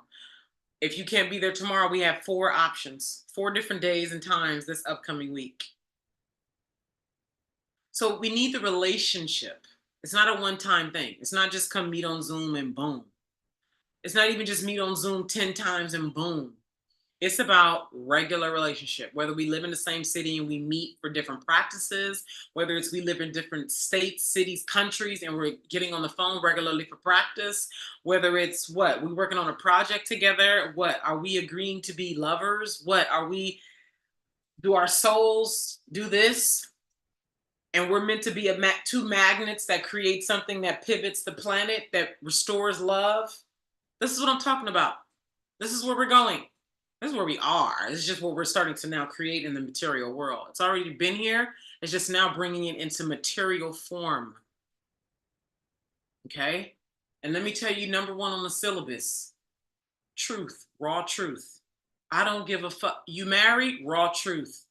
If you can't be there tomorrow, we have 4 options, 4 different days and times this upcoming week. So we need the relationship. It's not a one-time thing. It's not just come meet on Zoom and boom. It's not even just meet on Zoom 10 times and boom. It's about regular relationship, whether we live in the same city and we meet for different practices, whether it's we live in different states, cities, countries, and we're getting on the phone regularly for practice, whether it's we working on a project together, are we agreeing to be lovers? Do our souls do this? And we're meant to be two magnets that create something that pivots the planet, that restores love. This is what I'm talking about. This is where we're going. This is where we are. It's just what we're starting to now create in the material world. It's already been here. It's just now bringing it into material form. Okay? And let me tell you, number 1 on the syllabus, truth, raw truth. I don't give a fuck. You married? Raw truth.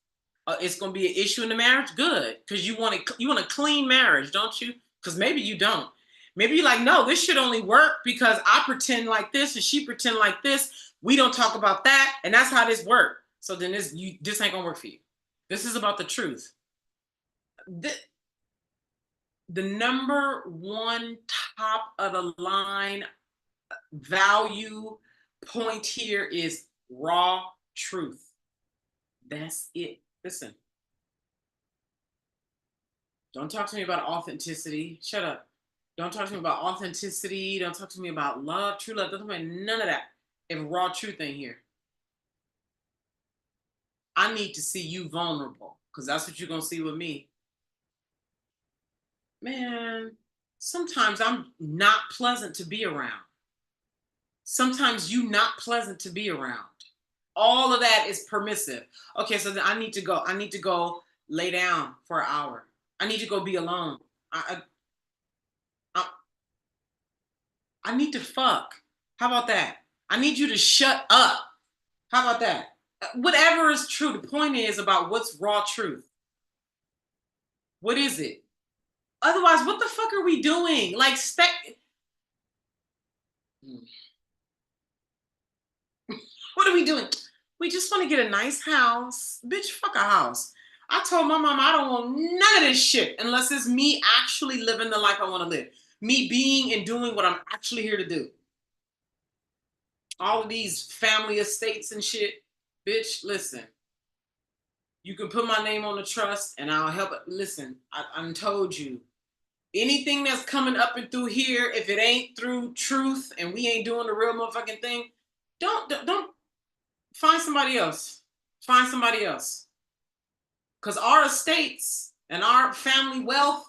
It's going to be an issue in the marriage? Good. Because you want a clean marriage, don't you? Because maybe you don't. Maybe you're like, no, this should only work because I pretend like this and she pretend like this. We don't talk about that. And that's how this works. So then this ain't going to work for you. This is about the truth. The number 1 top of the line value point here is raw truth. That's it. Listen. Don't talk to me about authenticity. Shut up. Don't talk to me about authenticity. Don't talk to me about love, true love. Don't talk about none of that. If raw truth ain't here. I need to see you vulnerable because that's what you're going to see with me. Man, sometimes I'm not pleasant to be around. Sometimes you not pleasant to be around. All of that is permissive. Okay, so then I need to go. I need to go lay down for an hour. I need to go be alone. I need to fuck. How about that? I need you to shut up. How about that? Whatever is true. The point is about what's raw truth. What is it? Otherwise, what the fuck are we doing? Like, What are we doing? We just want to get a nice house. Bitch, fuck a house. I told my mom I don't want none of this shit unless it's me actually living the life I want to live. Me being and doing what I'm actually here to do. All of these family estates and shit. Bitch, listen. You can put my name on the trust and I'll help it. Listen, I'm told you. Anything that's coming up and through here, if it ain't through truth and we ain't doing the real motherfucking thing, don't find somebody else. Find somebody else. Because our estates and our family wealth,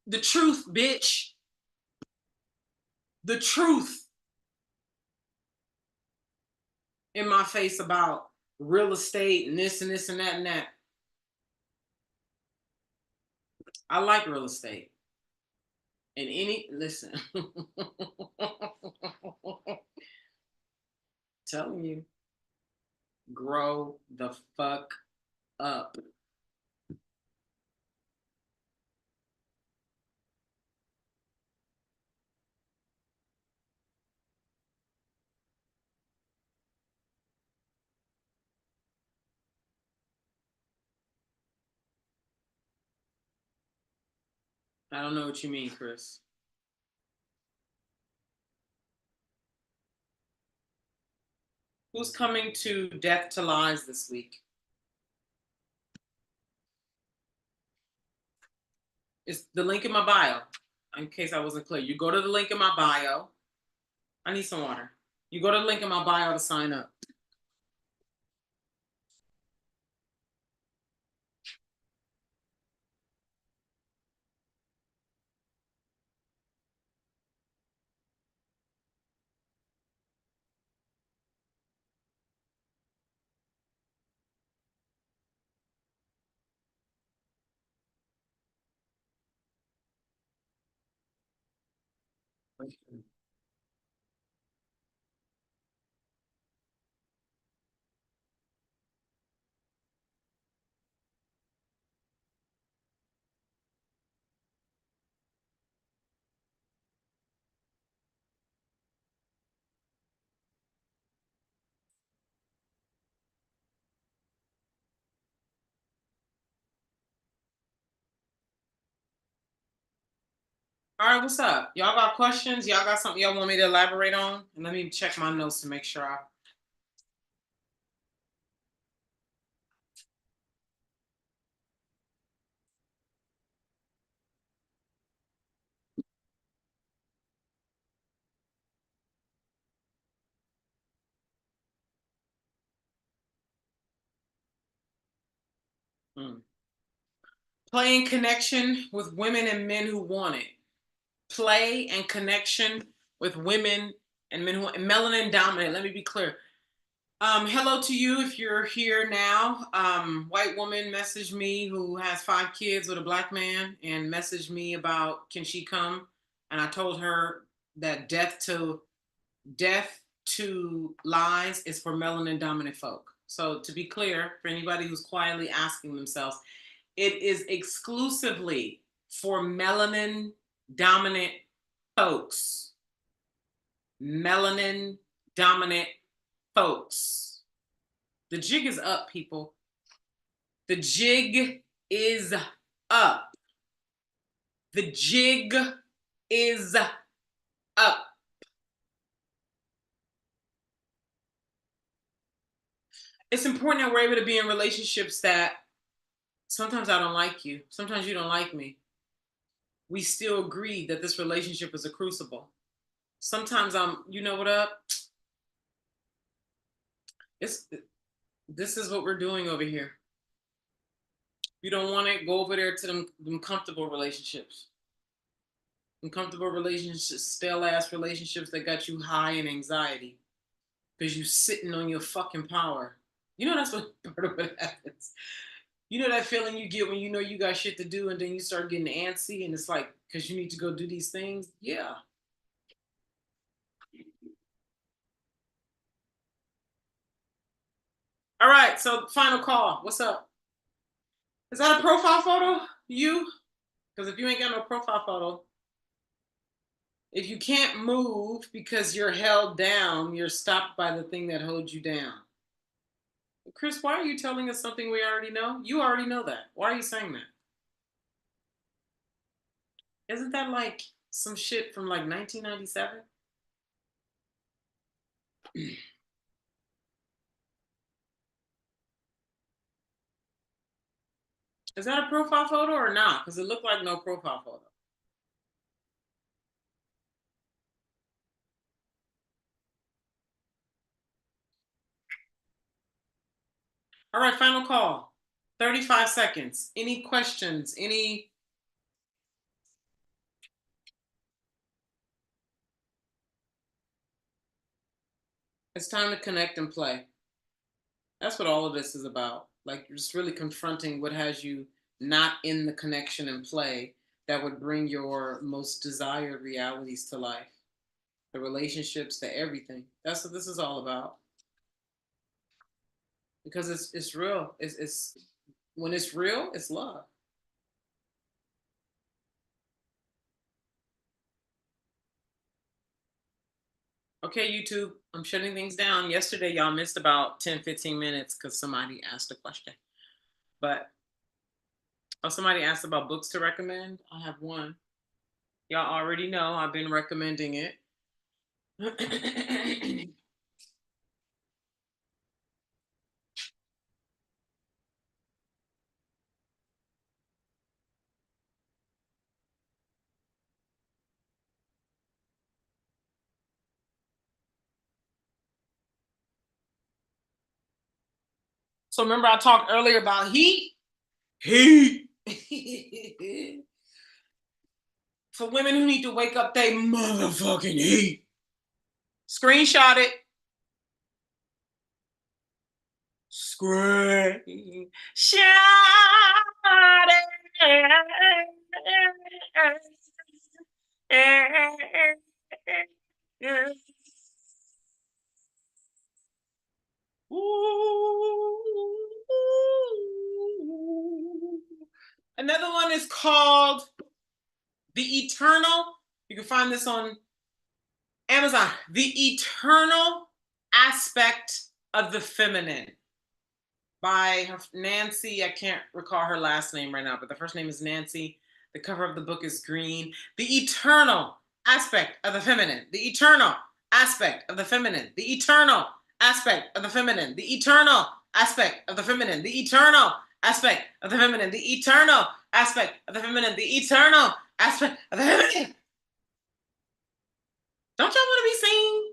the truth, bitch. The truth in my face about real estate and this and this and that and that. I like real estate. And listen, telling you, grow the fuck up. I don't know what you mean, Chris. Who's coming to Death to Lies this week? It's the link in my bio. In case I wasn't clear, you go to the link in my bio. I need some water. You go to the link in my bio to sign up. All right, what's up? Y'all got questions? Y'all got something y'all want me to elaborate on? And let me check my notes to make sure I. Hmm. Play in connection with women and men who want it. Play and connection with women and men who want melanin dominant. Let me be clear. Hello to you if you're here now. White woman messaged me who has 5 kids with a black man and messaged me about can she come? And I told her that death to lies is for melanin dominant folk. So to be clear, for anybody who's quietly asking themselves, it is exclusively for melanin dominant folks. Melanin dominant folks. The jig is up, people. The jig is up. The jig is up. It's important that we're able to be in relationships that sometimes I don't like you, sometimes you don't like me. We still agree that this relationship is a crucible. Sometimes you know what up? It's this is what we're doing over here. If you don't want it, go over there to them comfortable relationships. Uncomfortable relationships, stale ass relationships that got you high in anxiety because you sitting on your fucking power. You know that's what part of what happens. You know that feeling you get when you know you got shit to do and then you start getting antsy and it's like because you need to go do these things. Yeah. All right. So final call. What's up? Is that a profile photo? You? Because if you ain't got no profile photo, If you can't move because you're held down, you're stopped by the thing that holds you down. Chris, why are you telling us something we already know? You already know that. Why are you saying that? Isn't that like some shit from like 1997? Is that a profile photo or not? Because it looked like no profile photo. All right, final call. 35 seconds. Any questions? Any? It's time to connect and play. That's what all of this is about. Like, just really confronting what has you not in the connection and play that would bring your most desired realities to life, the relationships, to everything. That's what this is all about. Because it's real. It's when it's real, it's love. Okay, YouTube, I'm shutting things down. Yesterday, y'all missed about 10, 15 minutes because somebody asked a question. But somebody asked about books to recommend. I have one. Y'all already know I've been recommending it. So remember I talked earlier about heat? Heat. For women who need to wake up, they motherfucking heat. Screenshot it. Screen. Shot it. Another one is called The Eternal. You can find this on Amazon. The Eternal Aspect of the Feminine by Nancy. I can't recall her last name right now, but the first name is Nancy. The cover of the book is green. The Eternal Aspect of the Feminine. The Eternal Aspect of the Feminine. The Eternal Aspect of the Feminine. The Eternal Aspect of the Feminine. The Eternal Aspect of the Feminine. The Eternal Aspect of the Feminine. The Eternal Aspect of the Feminine. Don't y'all want to be seen?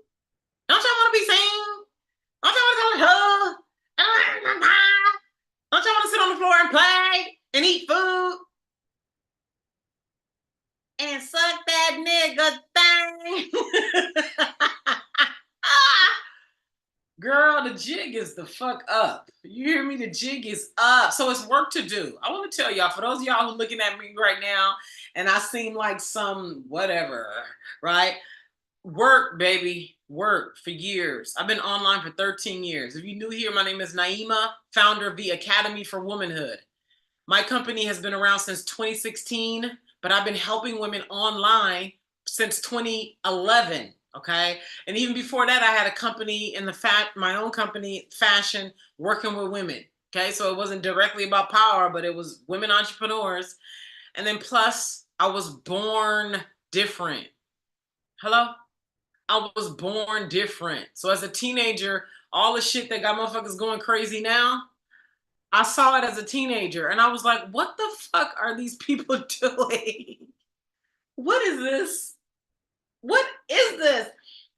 Don't y'all want to be seen? Don't y'all want to hug? Don't y'all want to sit on the floor and play and eat food and suck that nigga thing? Girl, the jig is the fuck up. You hear me? The jig is up. So it's work to do. I want to tell y'all, for those of y'all who are looking at me right now, and I seem like some whatever, right? Work, baby. Work for years. I've been online for 13 years. If you're new here, my name is Naima, founder of the Academy for Womanhood. My company has been around since 2016, but I've been helping women online since 2011. Okay. And even before that, I had a company in my own company, fashion, working with women. Okay. So it wasn't directly about power, but it was women entrepreneurs. And then plus, I was born different. Hello? I was born different. So as a teenager, all the shit that got motherfuckers going crazy now, I saw it as a teenager and I was like, what the fuck are these people doing? What is this? What is this?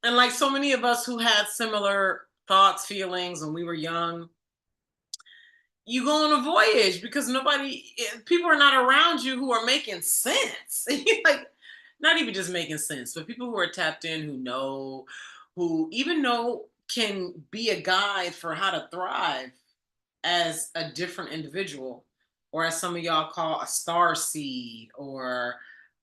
And like so many of us who had similar thoughts, feelings when we were young, you go on a voyage because people are not around you who are making sense. Like, not even just making sense, but people who are tapped in, who even know can be a guide for how to thrive as a different individual, or as some of y'all call a star seed, or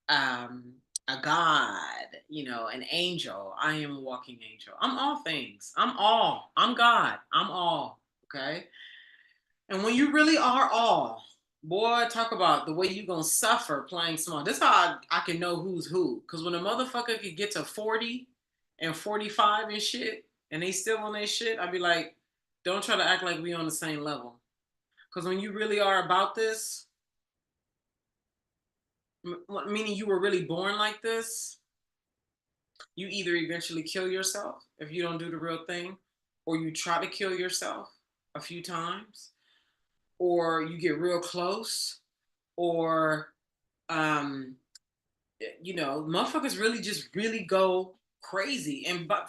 um, a god, an angel. I am a walking angel. I'm all things. I'm all. I'm God. I'm all. Okay. And when you really are all, Boy, talk about the way you gonna suffer playing small. This how I can know who's who. Cause when a motherfucker could get to 40 and 45 and shit, and they still on their shit, I'd be like, don't try to act like we on the same level. Cause when you really are about this, meaning you were really born like this, you either eventually kill yourself if you don't do the real thing, or you try to kill yourself a few times, or you get real close, or um motherfuckers really just really go crazy. And by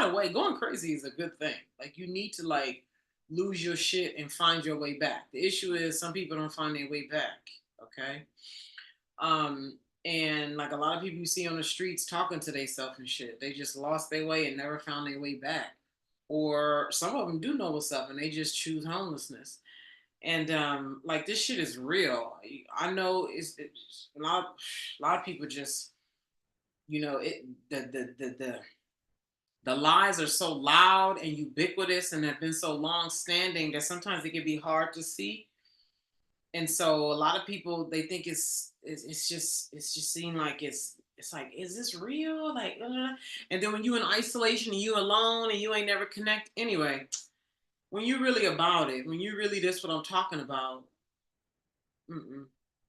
the way, going crazy is a good thing. Like you need to like lose your shit and find your way back. The issue is some people don't find their way back. Okay. Um, and like a lot of people you see on the streets talking to themselves and shit, they just lost their way and never found their way back. Or some of them do know what's up and they just choose homelessness. And like this shit is real. I know it's a lot of people just it the lies are so loud and ubiquitous and have been so long standing that sometimes it can be hard to see. And so a lot of people they think it's just seem like it's like, is this real, like and then when you in isolation and you alone and you ain't never connect anyway, when you really about it, when you really this what I'm talking about. Mm-mm.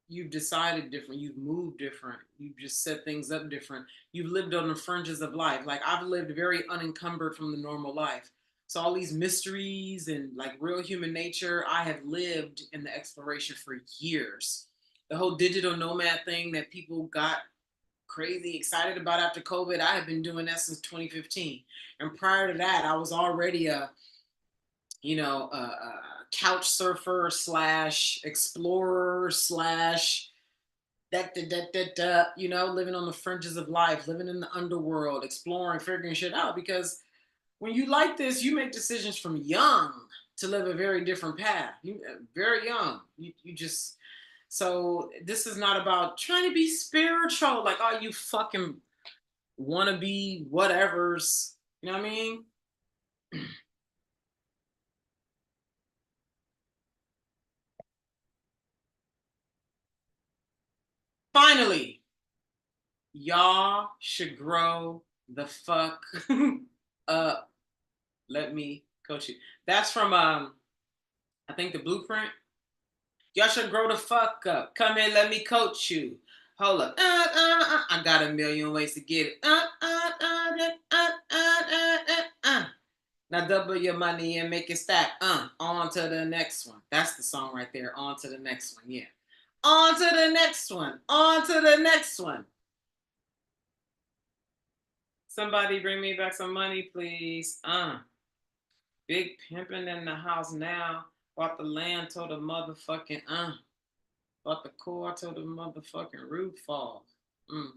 You've decided different. You've moved different. You've just set things up different. You've lived on the fringes of life. Like I've lived very unencumbered from the normal life. So all these mysteries and like real human nature, I have lived in the exploration for years. The whole digital nomad thing that people got crazy excited about after COVID, I have been doing that since 2015. And prior to that, I was already a couch surfer slash explorer slash living on the fringes of life, living in the underworld, exploring, figuring shit out. Because when you like this, you make decisions from young to live a very different path. You very young. You just so this is not about trying to be spiritual, like all you fucking wanna be whatevers. You know what I mean? Finally, y'all should grow the fuck up. Let me coach you. That's from I think the blueprint. Y'all should grow the fuck up. Come here, let me coach you. Hold up. I got a million ways to get it. Now double your money and make it stack. On to the next one. That's the song right there. On to the next one. Yeah. On to the next one. On to the next one. Somebody bring me back some money, please. Big pimping in the house now. Bought the land, told the motherfucking bought the core, told the motherfucking roof fall. Mm.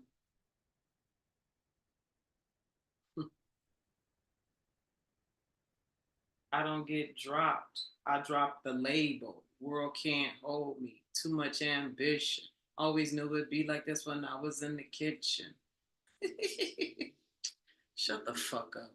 I don't get dropped. I dropped the label. World can't hold me. Too much ambition. Always knew it'd be like this when I was in the kitchen. Shut the fuck up.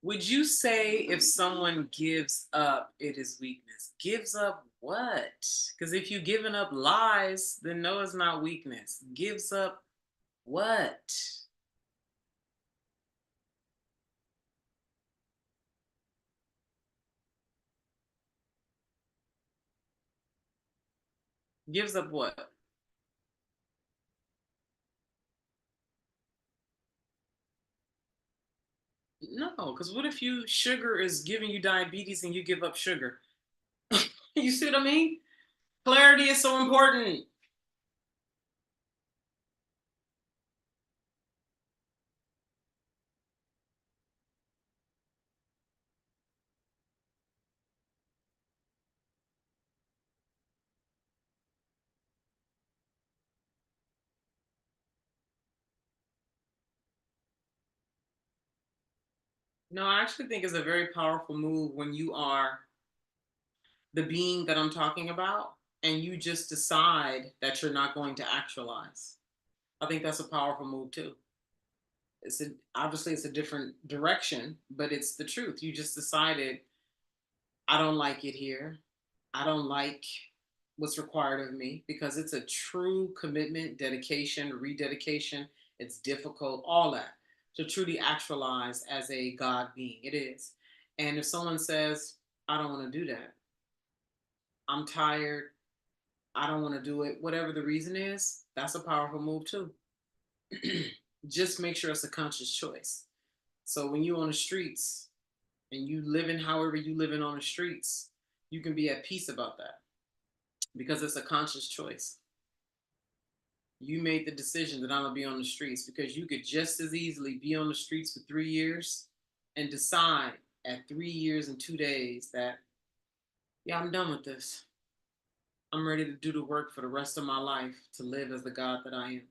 Would you say if someone gives up, it is weakness? Gives up what? Because if you're giving up lies, then no, it's not weakness. Gives up what? Gives up what? No, because what if you sugar is giving you diabetes and you give up sugar? You see what I mean? Clarity is so important. No, I actually think it's a very powerful move when you are the being that I'm talking about and you just decide that you're not going to actualize. I think that's a powerful move too. Obviously it's a different direction, but it's the truth. You just decided, I don't like it here. I don't like what's required of me, because it's a true commitment, dedication, rededication. It's difficult, all that, to truly actualize as a God being. It is. And if someone says, I don't want to do that, I'm tired, I don't want to do it, whatever the reason is, that's a powerful move too. Just make sure it's a conscious choice. So when you're on the streets and you living however you living on the streets, you can be at peace about that, because it's a conscious choice. You made the decision that I'm gonna be on the streets, because you could just as easily be on the streets for 3 years and decide at 3 years and 2 days that, yeah, I'm done with this. I'm ready to do the work for the rest of my life to live as the God that I am.